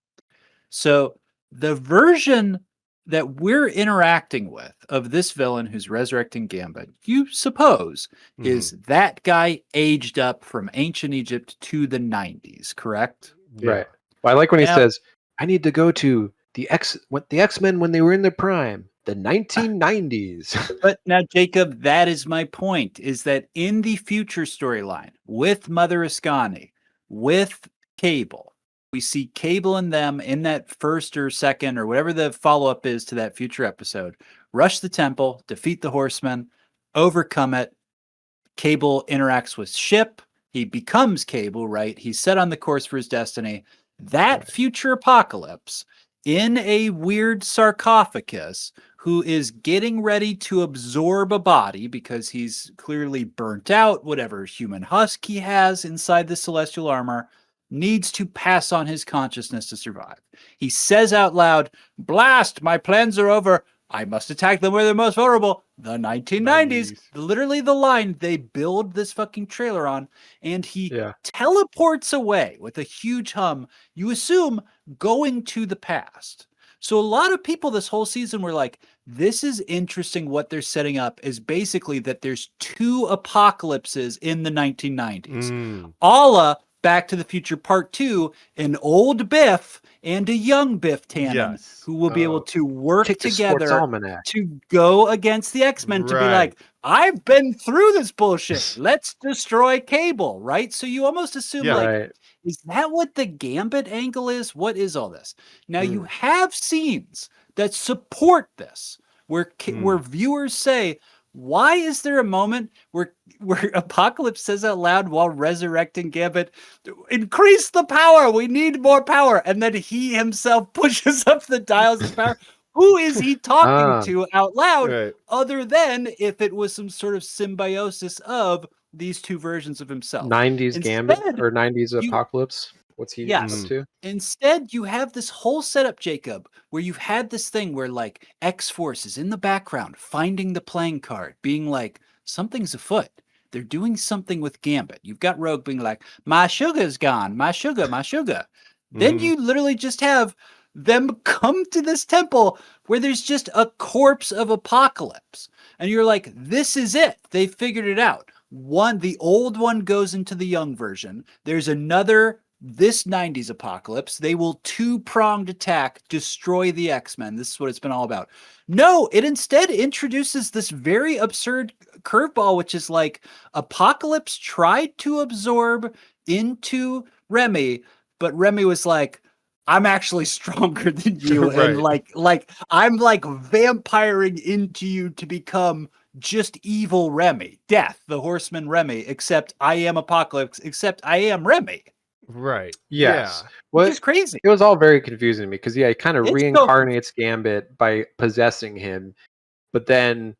So the version that we're interacting with of this villain who's resurrecting Gambit, you suppose, is that guy aged up from ancient Egypt to the 90s, correct? Yeah. Right. Well, I like when he says, I need to go to the X-Men when they were in their prime, the 1990s. But now, Jacob, that is my point, is that in the future storyline with Mother Iskani, with Cable, we see Cable and them in that first or second or whatever the follow-up is to that future episode, rush the temple, defeat the Horsemen, overcome it. Cable interacts with Ship. He becomes Cable, right? He's set on the course for his destiny. That future Apocalypse in a weird sarcophagus who is getting ready to absorb a body because he's clearly burnt out, whatever human husk he has inside the celestial armor, needs to pass on his consciousness to survive. He says out loud, blast, my plans are over. I must attack them where they're most vulnerable. The 1990s. Literally the line they build this fucking trailer on. And he teleports away with a huge hum, you assume, going to the past. So a lot of people this whole season were like, this is interesting. What they're setting up is basically that there's 2 apocalypses in the 1990s. A la Back to the Future Part 2, an old Biff and a young Biff Tannen who will be able to work together to go against the X-Men to be like, I've been through this bullshit. Let's destroy Cable, right? So you almost assume is that what the Gambit angle is? What is all this? Now you have scenes that support this where viewers say, why is there a moment where Apocalypse says out loud while resurrecting Gambit, increase the power, we need more power, and then he himself pushes up the dials of power? Who is he talking to out loud other than if it was some sort of symbiosis of these 2 versions of himself? 90s Gambit or 90s Apocalypse? What's he up to? Instead, you have this whole setup, Jacob, where you've had this thing where like X-Force is in the background, finding the playing card, being like, something's afoot. They're doing something with Gambit. You've got Rogue being like, my sugar's gone, my sugar, my sugar. Then you literally just have them come to this temple where there's just a corpse of Apocalypse. And you're like, this is it. They figured it out. The old one goes into the young version. There's another this 90s Apocalypse. They will 2-pronged attack, destroy the X-Men. This is what it's been all about. No, it instead introduces this very absurd curveball, which is like Apocalypse tried to absorb into Remy, but Remy was like, I'm actually stronger than you. And like I'm like vampiring into you to become just evil Remy, Death, the Horseman Remy, except I am Apocalypse, except I am Remy. Right. Yes. Yeah. Well, Which is crazy. It was all very confusing to me because, he kind of It's reincarnates Gambit by possessing him. But then,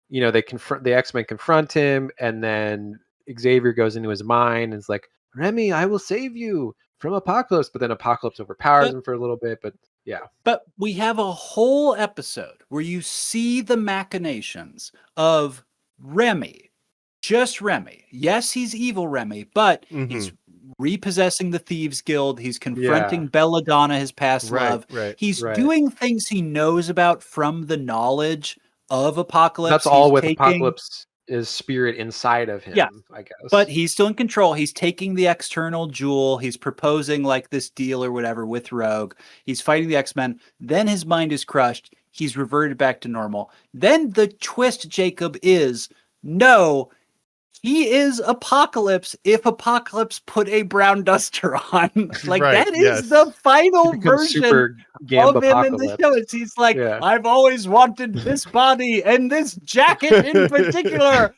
the X-Men confront him, and then Xavier goes into his mind and is like, Remy, I will save you from Apocalypse. But then Apocalypse overpowers him for a little bit. But yeah. But we have a whole episode where you see the machinations of Remy. Just Remy. Yes, he's evil Remy, but he's repossessing the Thieves Guild. He's confronting Belladonna, his past love. He's doing things he knows about from the knowledge of Apocalypse. That's all with Apocalypse is spirit inside of him, I guess. But he's still in control. He's taking the external jewel. He's proposing like this deal or whatever with Rogue. He's fighting the X-Men. Then his mind is crushed. He's reverted back to normal. Then the twist, Jacob, is no, he is Apocalypse if Apocalypse put a brown duster on. That is the final version of him in the show. He's like, I've always wanted this body and this jacket in particular.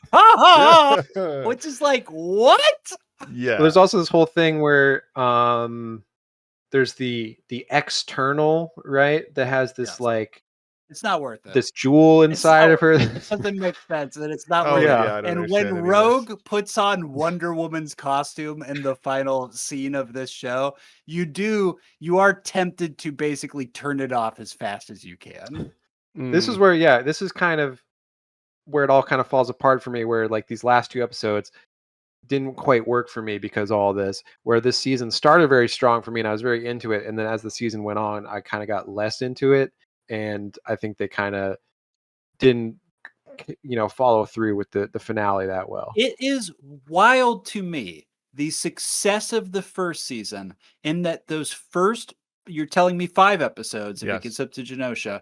Which is like, what? Yeah. Well, there's also this whole thing where there's the external, right? That has this it's not worth it. This jewel inside of her. It doesn't make sense, and it's not worth it. And when Rogue puts on Wonder Woman's costume in the final scene of this show, you are tempted to basically turn it off as fast as you can. This is where, this is kind of where it all kind of falls apart for me, where like these last 2 episodes didn't quite work for me because of all this, where this season started very strong for me and I was very into it. And then as the season went on, I kind of got less into it. And I think they kind of didn't, follow through with the finale that well. It is wild to me, the success of the first season, in that those first, you're telling me 5 episodes, if it gets up to Genosha,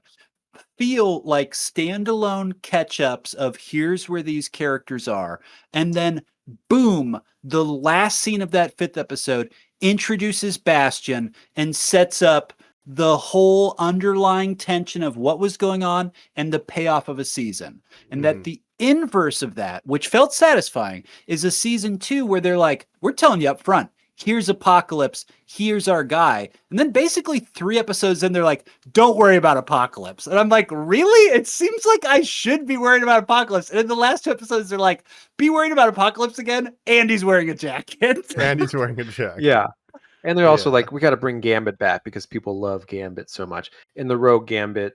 feel like standalone catch-ups of here's where these characters are. And then, boom, the last scene of that 5th episode introduces Bastion and sets up the whole underlying tension of what was going on and the payoff of a season. And that the inverse of that, which felt satisfying, is a season 2 where they're like, we're telling you up front, here's Apocalypse, here's our guy. And then basically 3 episodes in, they're like, don't worry about Apocalypse. And I'm like, really? It seems like I should be worried about Apocalypse. And in the last 2 episodes, they're like, be worried about Apocalypse again, and he's wearing a jacket. And he's wearing a jacket. Yeah. And they're also like, we got to bring Gambit back because people love Gambit so much. In the Rogue Gambit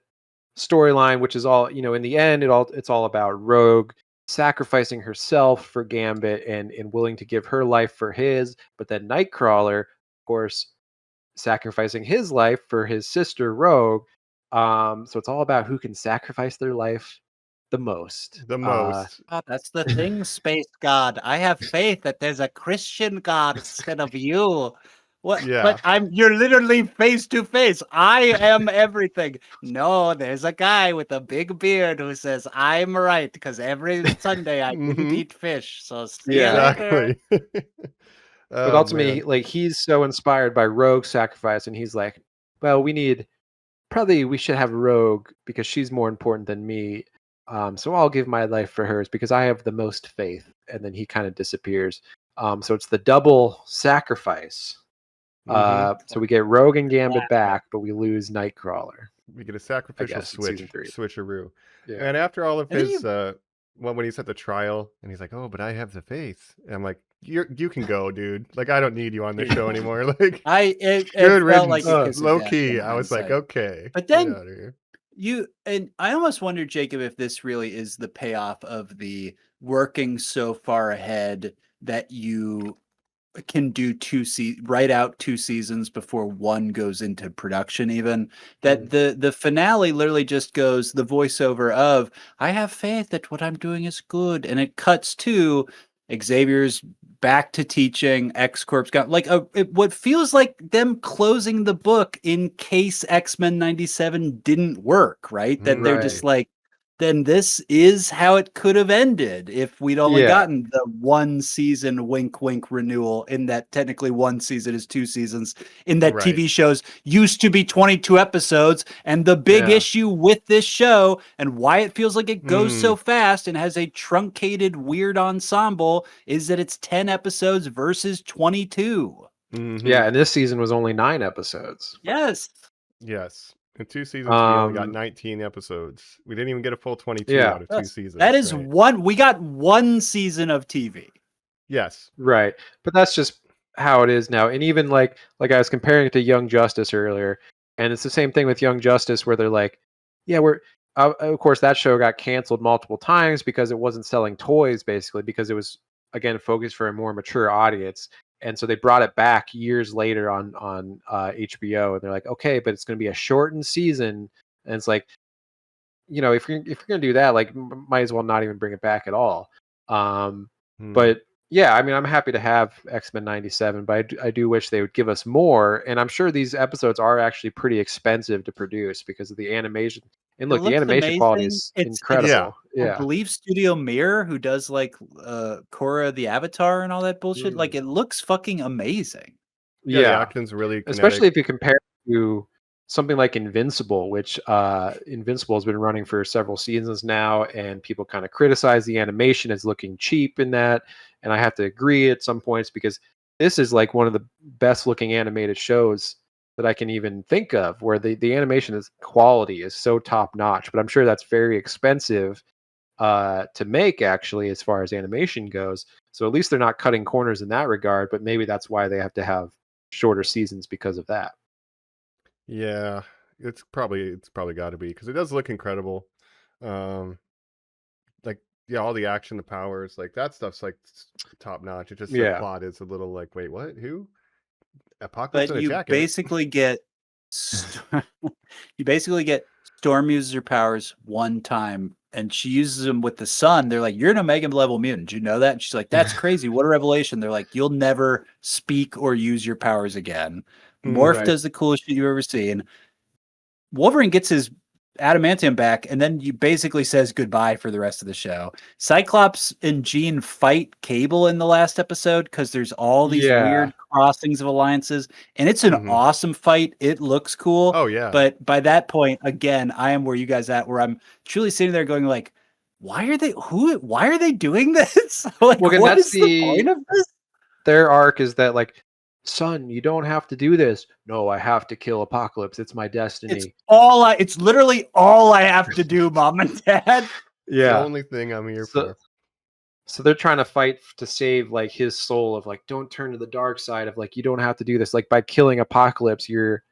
storyline, which is all, in the end, it's all about Rogue sacrificing herself for Gambit and willing to give her life for his. But then Nightcrawler, of course, sacrificing his life for his sister Rogue. So it's all about who can sacrifice their life the most. That's the thing, Space God. I have faith that there's a Christian God instead of you. What? Yeah. But you're literally face to face. I am everything. No, there's a guy with a big beard who says I'm right because every Sunday I didn't eat fish. So see you later. But ultimately, he's so inspired by Rogue's sacrifice, and he's like, well, we should have Rogue because she's more important than me. So I'll give my life for hers because I have the most faith. And then he kind of disappears. So it's the double sacrifice. So we get Rogue and Gambit back, but we lose Nightcrawler. We get a sacrificial switcheroo. Yeah. And after all of his when he's at the trial and he's like, oh, but I have the faith. And I'm like, you can go, dude. Like, I don't need you on this show anymore. Like, it felt like low key. I was like, okay. But then and I almost wonder, Jacob, if this really is the payoff of the working so far ahead that you can do write out 2 seasons before one goes into production, even that the finale literally just goes the voiceover of I have faith that what I'm doing is good, and it cuts to Xavier's back to teaching, X-Corp's got like what feels like them closing the book in case X-Men 97 didn't work, right? That they're just like, then this is how it could have ended if we'd only gotten the 1 season wink wink renewal, in that technically 1 season is 2 seasons, in that TV shows used to be 22 episodes. And the big issue with this show and why it feels like it goes so fast and has a truncated weird ensemble is that it's 10 episodes versus 22. Yeah, and this season was only 9 episodes. Yes. In 2 seasons, we only got 19 episodes. We didn't even get a full 22 out of 2 seasons. That is we got 1 season of TV. Yes. Right. But that's just how it is now. And even like I was comparing it to Young Justice earlier, and it's the same thing with Young Justice where they're like, yeah, we're of course that show got canceled multiple times because it wasn't selling toys, basically, because it was, again, focused for a more mature audience. And so they brought it back years later on HBO, and they're like, okay, but it's going to be a shortened season. And it's like, if you're going to do that, like, might as well not even bring it back at all. But yeah, I mean, I'm happy to have X-Men 97, but I do wish they would give us more. And I'm sure these episodes are actually pretty expensive to produce because of the animation. And look, the animation quality is incredible. I believe Studio Mirror, who does like Korra the Avatar and all that bullshit, like it looks fucking amazing. Yeah, the acting's really kinetic. Especially if you compare it to something like Invincible, which Invincible has been running for several seasons now, and people kind of criticize the animation as looking cheap in that. And I have to agree at some points, because this is like one of the best looking animated shows that I can even think of, where the animation quality is so top notch. But I'm sure that's very expensive to make, actually, as far as animation goes. So at least they're not cutting corners in that regard, but maybe that's why they have to have shorter seasons because of that. Yeah, it's probably got to be, because it does look incredible. Like, yeah, all the action, the powers, like that stuff's like top notch. It just the plot is a little like, wait, what? Who? Apocalypse in a jacket. Basically get Storm uses her powers one time, and she uses them with the sun. They're like, "You're an Omega level mutant. Did you know that?" And she's like, "That's crazy. What a revelation." They're like, "You'll never speak or use your powers again." Morph does the coolest shit you've ever seen. Wolverine gets his adamantium back, and then you basically says goodbye for the rest of the show. Cyclops and Jean fight Cable in the last episode because there's all these weird crossings of alliances, and it's an awesome fight. It looks cool. Oh yeah. But by that point, again, I am where you guys at, where I'm truly sitting there going like, why are they doing this? Like, well, what is the point of this? Their arc is that, like, son, you don't have to do this. No, I have to kill Apocalypse. It's my destiny. It's literally all I have to do, Mom and Dad. Yeah. The only thing I'm here for. So they're trying to fight to save, like, his soul of, like, don't turn to the dark side of, like, you don't have to do this. Like, by killing Apocalypse, you're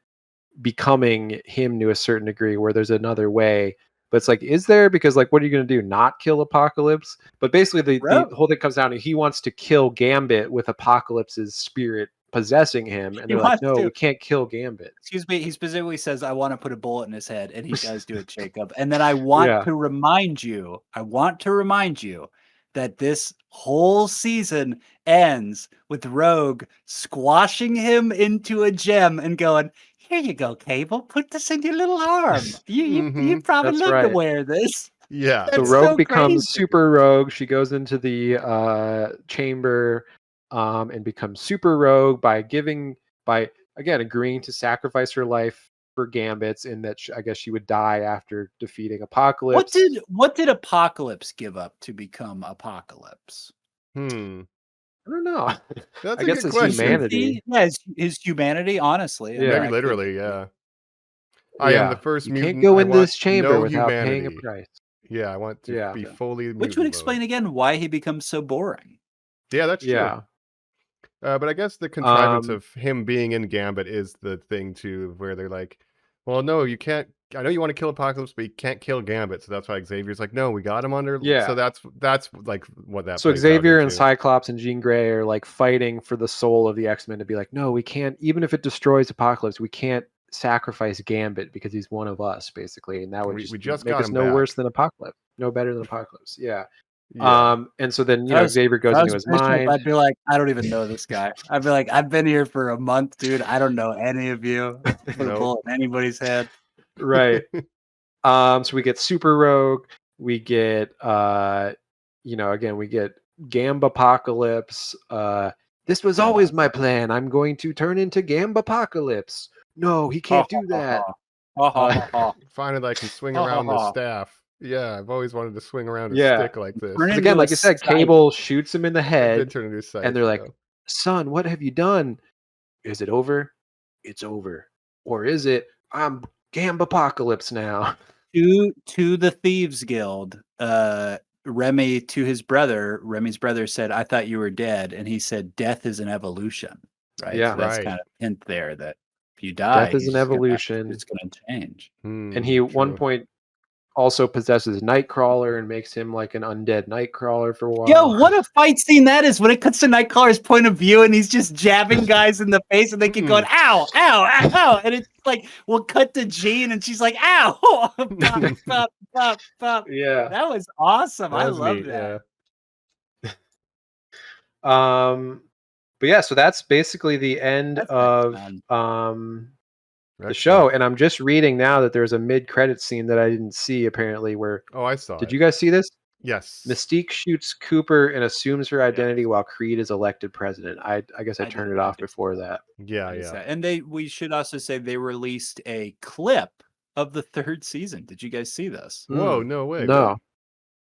becoming him to a certain degree, where there's another way. But it's like, is there? Because, like, what are you going to do? Not kill Apocalypse? But basically, the whole thing comes down to he wants to kill Gambit with Apocalypse's spirit possessing him, and they're like, no, we can't kill Gambit. Excuse me, he specifically says, I want to put a bullet in his head, and he does do it, Jacob. And then I want to remind you that this whole season ends with Rogue squashing him into a gem and going, here you go, Cable, put this in your little arm. You probably love to wear this. Yeah. So Rogue becomes Super Rogue. She goes into the chamber and becomes Super Rogue by agreeing to sacrifice her life for Gambit's, in that I guess she would die after defeating Apocalypse. What did Apocalypse give up to become Apocalypse? I don't know. That's I guess his humanity. Yeah, his humanity, honestly. Yeah, maybe literally, yeah. I am the first you mutant. Can't go in this chamber without paying a price. Yeah, I want to be fully mutant. Which would explain again why he becomes so boring. Yeah, that's true. But I guess the contrivance of him being in Gambit is the thing too, where they're like, well, no, you can't. I know you want to kill Apocalypse, but you can't kill Gambit. So that's why Xavier's like, no, we got him under. Yeah. So that's like what that. So Xavier and Cyclops and Jean Grey are like fighting for the soul of the X-Men to be like, no, we can't. Even if it destroys Apocalypse, we can't sacrifice Gambit because he's one of us, basically, and that would just make us no worse than Apocalypse, no better than Apocalypse. Yeah. And so then Xavier goes into his mind. I'd be like, I don't even know this guy. I'd be like, I've been here for a month, dude. I don't know any of you. Put a bullet in anybody's head. Right. So we get Super Rogue. We get again, we get Gambapocalypse. This was always my plan. I'm going to turn into Gambapocalypse. No, he can't do that. Finally, I can swing around the staff. Yeah, I've always wanted to swing around a stick like this. Again, like I said, Cable shoots him in the head, turn into a scythe, and they're like, "Son, what have you done? Is it over? It's over. Or is it? I'm Gambapocalypse now." To the Thieves Guild, Remy to his brother, Remy's brother said, "I thought you were dead," and he said, "Death is an evolution." Right. Yeah, so that's kind of a hint there that if you die, death is an evolution. It's going to change. And he at one point also possesses Nightcrawler and makes him like an undead Nightcrawler for a while. Yo, what a fight scene that is when it cuts to Nightcrawler's point of view and he's just jabbing guys in the face and they keep going, ow, ow, ow. And it's like, we'll cut to Jean and she's like, ow. Pop, pop, pop, pop. Yeah. That was awesome. I love that. Yeah. But yeah, so that's basically the end of the show. And I'm just reading now that there's a mid-credit scene that I didn't see apparently where I saw Did you guys see this? Yes. Mystique shoots Cooper and assumes her identity while Creed is elected president. I guess I turned it off before that. Yeah. And we should also say they released a clip of the 3rd season. Did you guys see this? Whoa, no way. No.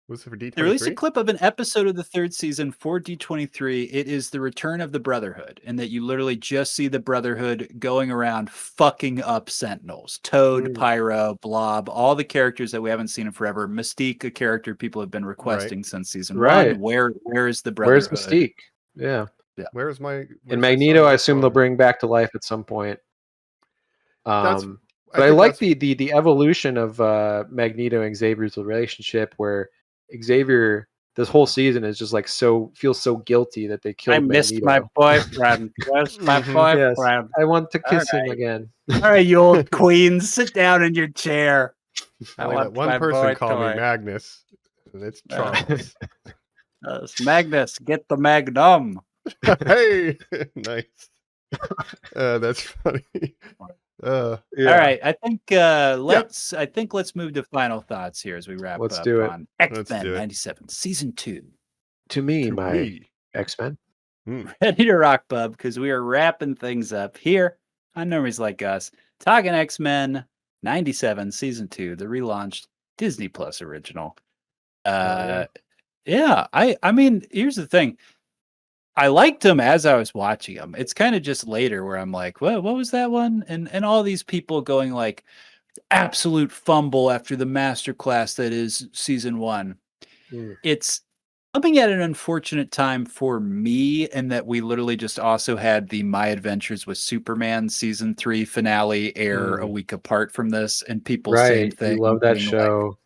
Was it for D23? They released a clip of an episode of the 3rd season for D23. It is the return of the Brotherhood, and that you literally just see the Brotherhood going around fucking up Sentinels. Toad, Pyro, Blob, all the characters that we haven't seen in forever. Mystique, a character people have been requesting since season 1. Where is the Brotherhood? Where's Mystique? Yeah. Where's Magneto, I assume they'll bring back to life at some point. But I like the evolution of Magneto and Xavier's relationship, where Xavier this whole season is just like feels so guilty that they killed Magneto. Missed my boyfriend. Where's my boyfriend? Yes. I want to kiss him again. All right, you old queen, sit down in your chair. I want one person called me Magnus, and it's Charles. Magnus, get the Magnum. Hey, nice. That's funny. All right, I think let's move to final thoughts here as we wrap up on X-Men 97 season 2. To me, my X-Men. Ready to rock, bub, because we are wrapping things up here on Normies Like Us, talking X-Men 97 season 2, the relaunched Disney Plus original. I mean, here's the thing. I liked them as I was watching them. It's kind of just later where I'm like, what was that one? And all these people going like absolute fumble after the masterclass that is season 1. It's coming at an unfortunate time for me, and that we literally just also had the My Adventures with Superman season 3 finale air a week apart from this, and people same thing. You love that show. Like,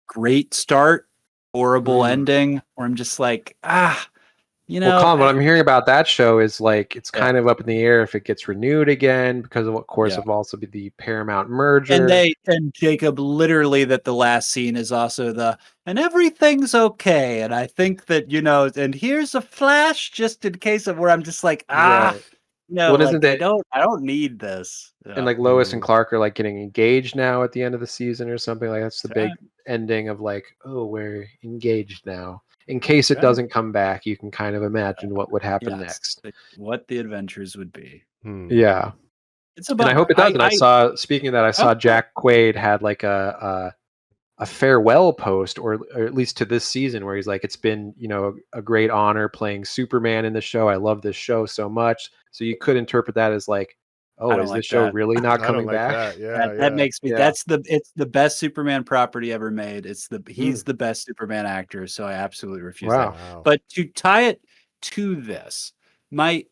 great start, horrible ending, where I'm just like, well, Colin, what I'm hearing about that show is like it's kind of up in the air if it gets renewed again because of, of course, of also the Paramount merger. And Jacob, literally, that the last scene is also and everything's okay. And I think that and here's a flash just in case of where I'm just like no, well, like, I don't need this. And like Lois and Clark are like getting engaged now at the end of the season or something like that's the big ending of like, oh, we're engaged now. In case it doesn't come back, you can kind of imagine what would happen next. What the adventures would be. Yeah. And I hope it does. And I saw Jack Quaid had like a farewell post, or at least to this season, where he's like, it's been, a great honor playing Superman in the show. I love this show so much. So you could interpret that as like, oh, is this show really not coming back? That makes me. It's the best Superman property ever made. He's the best Superman actor. So I absolutely refuse that. But to tie it to this, my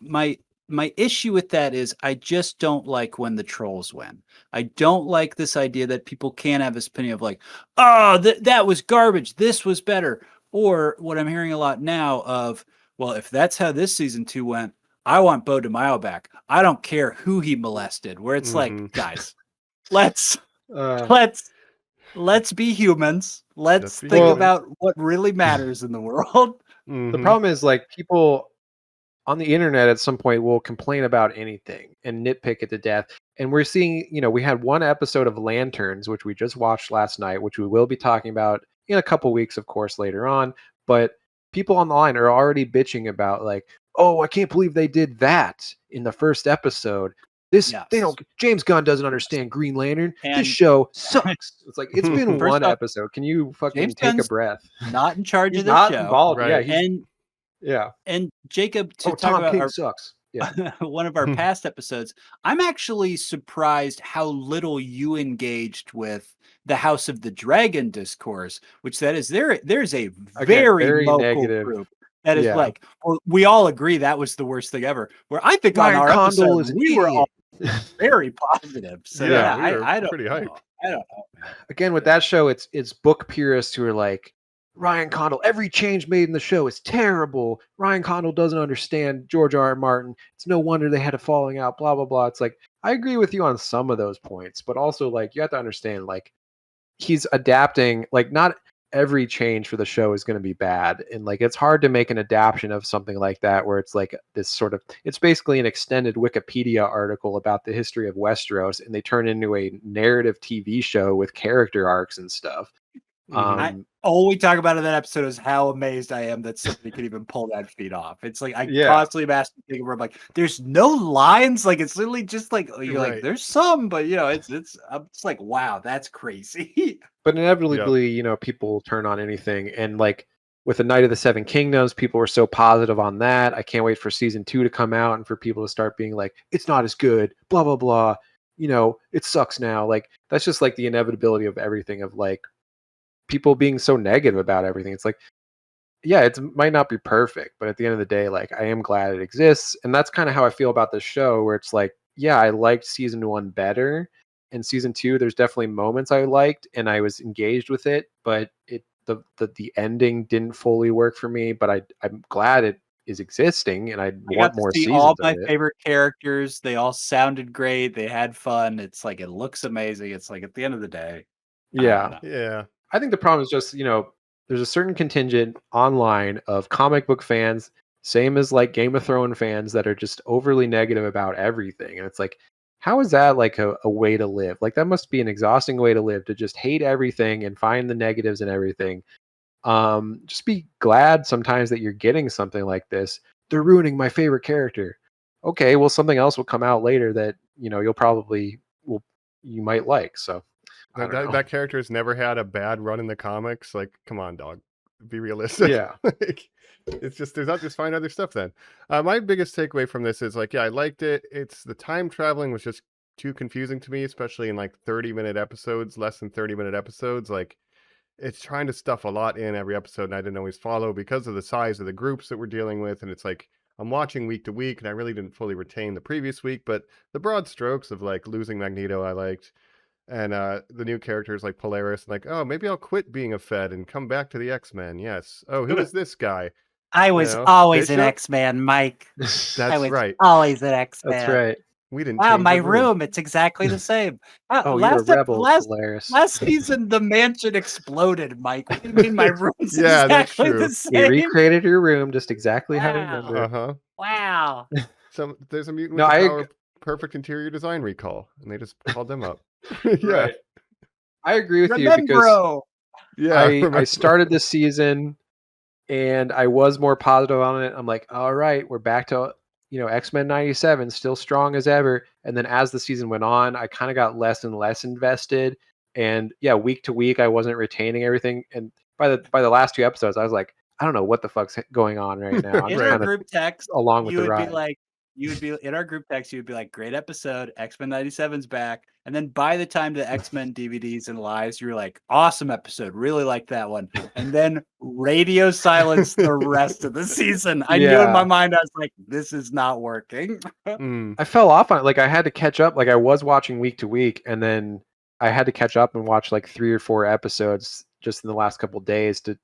issue with that is I just don't like when the trolls win. I don't like this idea that people can't have this opinion of like, oh, that was garbage. This was better. Or what I'm hearing a lot now of, well, if that's how this season 2 went, I want Bo DeMaio back. I don't care who he molested. Where it's like, guys, let's be humans. Let's think about what really matters in the world. The problem is like people on the internet at some point will complain about anything and nitpick it to death. And we're seeing, we had one episode of Lanterns, which we just watched last night, which we will be talking about in a couple weeks, of course, later on. But people online are already bitching about like, oh, I can't believe they did that in the first episode. James Gunn doesn't understand Green Lantern. This show sucks. It's like, it's been one episode. Can you fucking take a breath? Not in charge of the not show. Involved. Right. And Jacob, to talk Tom about King sucks. Yeah. one of our past episodes, I'm actually surprised how little you engaged with the House of the Dragon discourse, which there's a very local negative group that is like, well, we all agree that was the worst thing ever. Where I think Ryan on our Condal episode, we were all very positive. So I don't pretty hyped. I don't know. Again, with that show, it's book purists who are like, Ryan Condal, every change made in the show is terrible. Ryan Condal doesn't understand George R.R. Martin. It's no wonder they had a falling out, blah, blah, blah. It's like, I agree with you on some of those points, but also like, you have to understand, like, he's adapting, like, not every change for the show is going to be bad. And like, it's hard to make an adaptation of something like that, where it's like this sort of, it's basically an extended Wikipedia article about the history of Westeros, and they turn into a narrative TV show with character arcs and stuff. All we talk about in that episode is how amazed I am that somebody could even pull that feat off. It's like I constantly am asking people, where I'm like, there's no lines, like it's literally just like you're like, there's some, but you know, it's like, wow, that's crazy. But inevitably, you know, people turn on anything, and like with the Night of the Seven Kingdoms, people were so positive on that. I can't wait for season 2 to come out and for people to start being like, it's not as good, blah blah blah. You know, it sucks now. Like that's just like the inevitability of everything, of like people being so negative about everything. It's like, yeah, it might not be perfect, but at the end of the day, like, I am glad it exists. And that's kind of how I feel about this show, where it's like, yeah, I liked season 1 better, and season 2, there's definitely moments I liked and I was engaged with it, but the ending didn't fully work for me. But I'm glad it is existing, and I want more seasons. All my favorite characters, they all sounded great, they had fun. It's like, it looks amazing. It's like, at the end of the day, yeah. I think the problem is just, you know, there's a certain contingent online of comic book fans, same as like Game of Thrones fans, that are just overly negative about everything. And it's like, how is that like a way to live? Like, that must be an exhausting way to live, to just hate everything and find the negatives in everything. Just be glad sometimes that you're getting something like this. They're ruining my favorite character. Okay, well, something else will come out later that, you know, you might like. So that character has never had a bad run in the comics. Like, come on, dog, be realistic. Yeah. Like, it's just, there's not, just find other stuff then. My biggest takeaway from this is like, yeah, I liked it. It's the time traveling was just too confusing to me, especially in like 30-minute episodes, less than 30-minute episodes. Like, it's trying to stuff a lot in every episode, and I didn't always follow because of the size of the groups that we're dealing with. And it's like, I'm watching week to week, and I really didn't fully retain the previous week, but the broad strokes of like losing Magneto, I liked. And the new characters like Polaris, like, oh, maybe I'll quit being a Fed and come back to the X-Men. Yes. Oh, who is this guy? I was always an X-Man, Mike. That's right. Always an X-Man. That's right. We didn't. Wow, my room. It's exactly the same. You're a rebel, Polaris. Last season, the mansion exploded, Mike. What do you mean my room's yeah, exactly the same? You recreated your room just exactly how you remember. Uh-huh. Wow. There's a mutant with the power of perfect interior design recall, and they just called them up. Yeah. Right. I agree with you, because I started this season and I was more positive on it. I'm like, all right, we're back to, you know, X-Men 97, still strong as ever. And then as the season went on, I kind of got less and less invested. And yeah, week to week, I wasn't retaining everything. And by the last 2 episodes, I was like, I don't know what the fuck's going on right now. In our group text, along with the ride. You would be in our group text. You would be like, "Great episode. X-Men 97's back." And then by the time the X-Men DVDs and lives, you were like, "Awesome episode. Really like that one." And then radio silence the rest of the season. I knew in my mind, I was like, "This is not working." I fell off on it. Like, I had to catch up. Like, I was watching week to week, and then I had to catch up and watch like 3 or 4 episodes just in the last couple of days to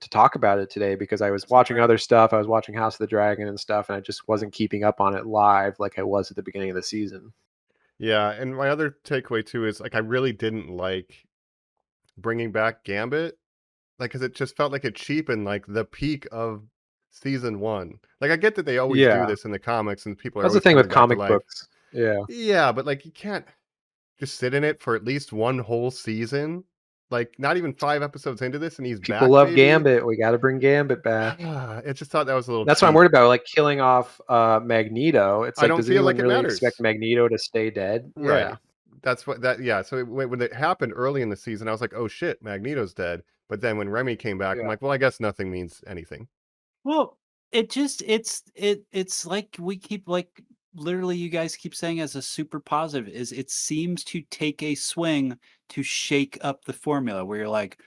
talk about it today, because I was watching other stuff. I was watching House of the Dragon and stuff, and I just wasn't keeping up on it live like I was at the beginning of the season. Yeah, and my other takeaway too is like, I really didn't like bringing back Gambit, like, because it just felt like it cheapened like the peak of season 1. Like, I get that they always do this in the comics, and people are. That's the thing with comic books. Yeah, but like, you can't just sit in it for at least one whole season Like not even 5 episodes into this, and he's People back. People love baby. Gambit. We got to bring Gambit back. I just thought that was a little. That's cheap. what I'm worried about. Like killing off Magneto. It's like, I don't does feel anyone like it really matters. expect Magneto to stay dead? Right. Yeah. That's what that. Yeah. So when it happened early in the season, I was like, oh shit, Magneto's dead. But then when Remy came back, I'm like, well, I guess nothing means anything. Well, it's like we keep like literally you guys keep saying as a super positive is it seems to take a swing to shake up the formula where you're like,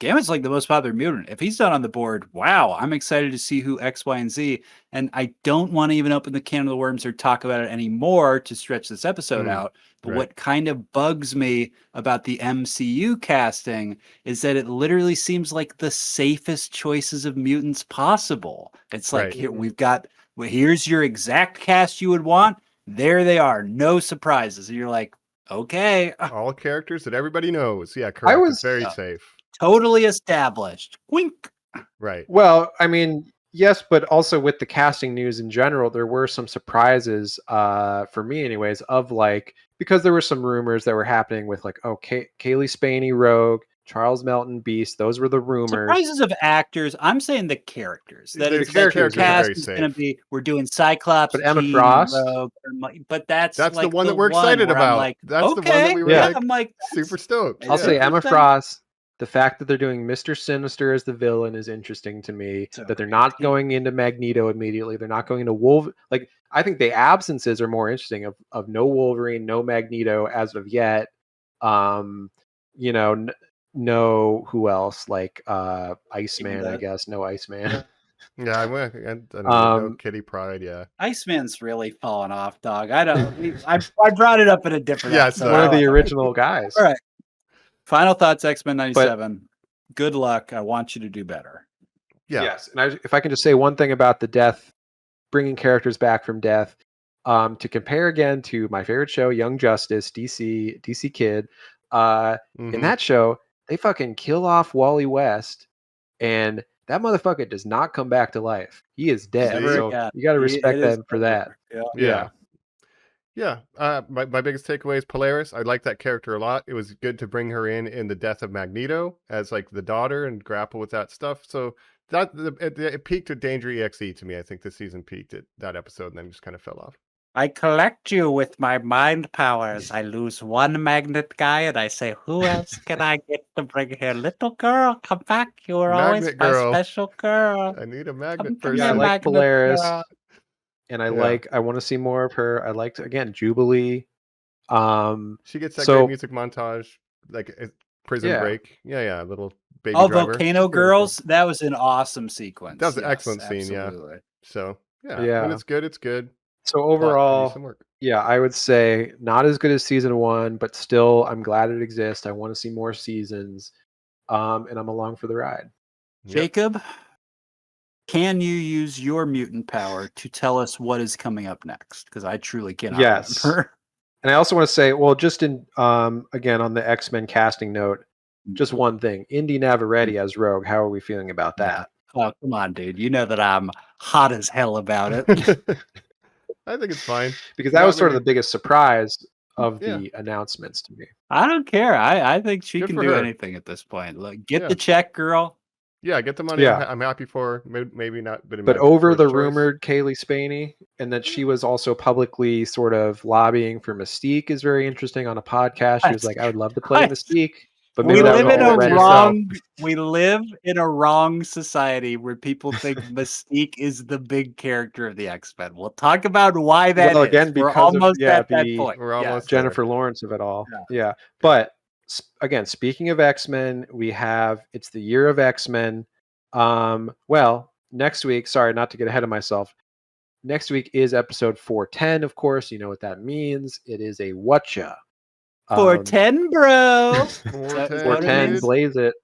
Gambit's like the most popular mutant. If he's not on the board, wow, I'm excited to see who X, Y, and Z. And I don't want to even open the can of the worms or talk about it anymore to stretch this episode out. But what kind of bugs me about the MCU casting is that it literally seems like the safest choices of mutants possible. It's like, here we've got, well, here's your exact cast you would want. There they are. No surprises. And you're like, okay. All characters that everybody knows. Yeah, correct. It's very safe. Totally established. Wink. Right. Well, I mean, yes, but also with the casting news in general, there were some surprises for me anyways, of like, because there were some rumors that were happening with like, oh, Kaylee Spaney, Rogue, Charles Melton, Beast. Those were the rumors. Surprises of actors. I'm saying the characters. That the characters cast is going to be. We're doing Cyclops, but Emma Frost. Rogue, but that's like the one that we're excited about. Like, that's okay, the one that we were like, I'm like super stoked. I'll say Emma Frost. The fact that they're doing Mr. Sinister as the villain is interesting to me. That they're not going into Magneto immediately. They're not going into Wolverine. Like, I think the absences are more interesting of no Wolverine, no Magneto as of yet. You know, no who else? Like Iceman, I guess. No Iceman. Yeah, I don't know. No Kitty Pryde. Yeah, Iceman's really fallen off, dog. I don't. I brought it up in a different. Yeah, episode. One of the original guys. All right. Final thoughts, X-Men 97. Good luck. I want you to do better. Yeah. Yes. And if I can just say one thing about the death, bringing characters back from death, to compare again to my favorite show, Young Justice, DC Kid. In that show, they fucking kill off Wally West, and that motherfucker does not come back to life. He is dead. So you got to respect them for that. Yeah. My biggest takeaway is Polaris. I like that character a lot. It was good to bring her in the death of Magneto as like the daughter and grapple with that stuff. So that it peaked at Danger EXE to me. I think this season peaked at that episode and then just kind of fell off. I collect you with my mind powers. I lose one magnet guy and I say, who else can I get to bring here? Little girl, come back. You were always my special girl. I need a magnet person. Yeah, I like Polaris. And I want to see more of her. I liked, again, Jubilee. She gets that great music montage, like Prison Break. Yeah, little baby driver. Volcano Girls. That was an awesome sequence. That was an excellent scene, yeah. So, when it's good, it's good. So overall, I would say not as good as season 1, but still, I'm glad it exists. I want to see more seasons, and I'm along for the ride. Jacob, can you use your mutant power to tell us what is coming up next? Because I truly cannot remember. And I also want to say, well, just in again on the X-Men casting note, just one thing: Indy Navarrete as Rogue. How are we feeling about that? Oh, come on, dude! You know that I'm hot as hell about it. I think it's fine because that was sort of the biggest surprise of the announcements to me. I don't care. I think she can do anything at this point. Look, get the check, girl. Yeah, get the money. Yeah. I'm happy for her. Maybe not, but over the rumored Kaylee Spaney, and that she was also publicly sort of lobbying for Mystique is very interesting on a podcast. She was like, "I would love to play Mystique." But maybe we live in a wrong society where people think Mystique is the big character of the X-Men. We'll talk about why that is. Again, because we're almost at that point. We're almost Jennifer Lawrence of it all. Yeah. But again, speaking of X-Men, it's the year of X-Men. Well, next week, sorry, not to get ahead of myself. Next week is episode 410, of course. You know what that means. It is a whatcha. 410, bro. 410, blaze it.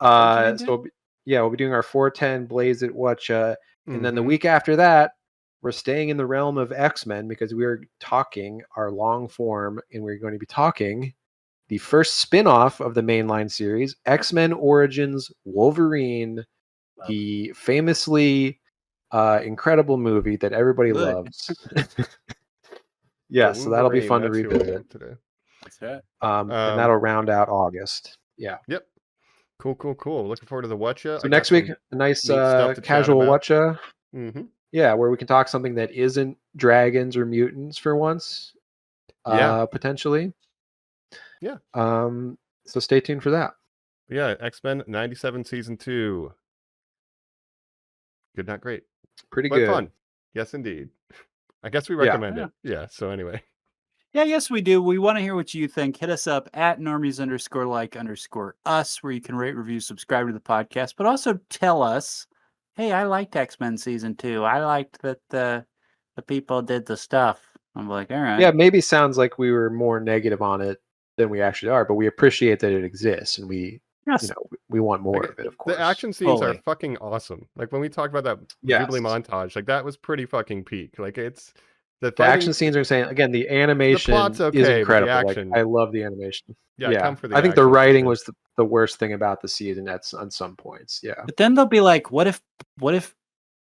So we'll be doing our 410 blaze it whatcha, and then the week after that, we're staying in the realm of X-Men because we're talking our long form, and we're going to be talking the first spin-off of the mainline series, X-Men Origins Wolverine, the famously incredible movie that everybody loves. So that'll be fun to revisit today. That's right. And that'll round out August. Yeah. Yep. Cool. Looking forward to the Whatcha. So next week, a nice casual Whatcha. Mm-hmm. Yeah, where we can talk something that isn't dragons or mutants for once. Potentially. Yeah. So stay tuned for that. Yeah, X-Men 97 season 2. Good, not great. Pretty but good. Fun. Yes, indeed. I guess we recommend it. Yeah. So anyway. Yeah, yes, we do. We want to hear what you think. Hit us up at normies_like_us, where you can rate, review, subscribe to the podcast, but also tell us, hey, I liked X-Men season 2. I liked that the people did the stuff. I'm like, all right. Yeah, maybe sounds like we were more negative on it than we actually are, but we appreciate that it exists, and we want more of it, of course. The action scenes are fucking awesome. Like when we talked about that Jubilee montage, like that was pretty fucking peak. Like it's the action scenes are insane. Again, the animation is incredible. The action, I love the animation. Come for the I think the writing was the worst thing about the season on some points. Yeah. But then they'll be like, what if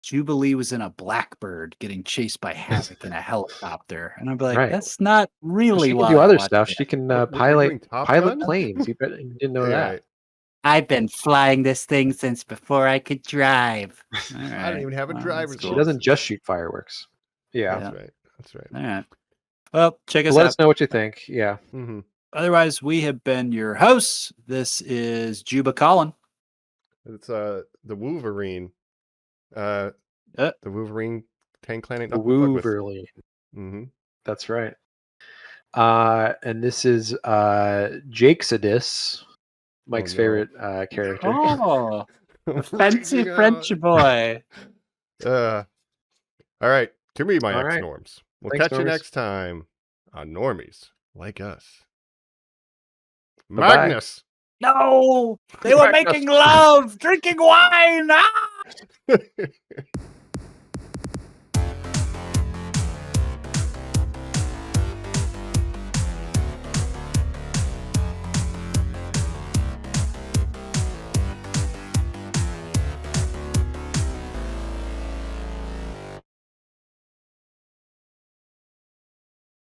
Jubilee was in a Blackbird getting chased by Havoc in a helicopter? And I'd be like, that's not really she can do other stuff. She can pilot planes. You didn't know that. Right. I've been flying this thing since before I could drive. I don't even have a driver's She doesn't just shoot fireworks. Yeah. That's right. All right. Well, check us out. Let us know what you think. Yeah. Mm-hmm. Otherwise, we have been your hosts. This is Juba Colin. It's the Wolverine. The Wolverine Tank Planet. The Wolverine. Mm-hmm. That's right. And this is Jakesadis, Mike's favorite character. Oh, a fancy French boy. All right. To me, my All ex-norms. We'll Thanks, catch you Normies. next time on Normies Like Us. Bye-bye. Magnus! No! They were making love, drinking wine! Ah!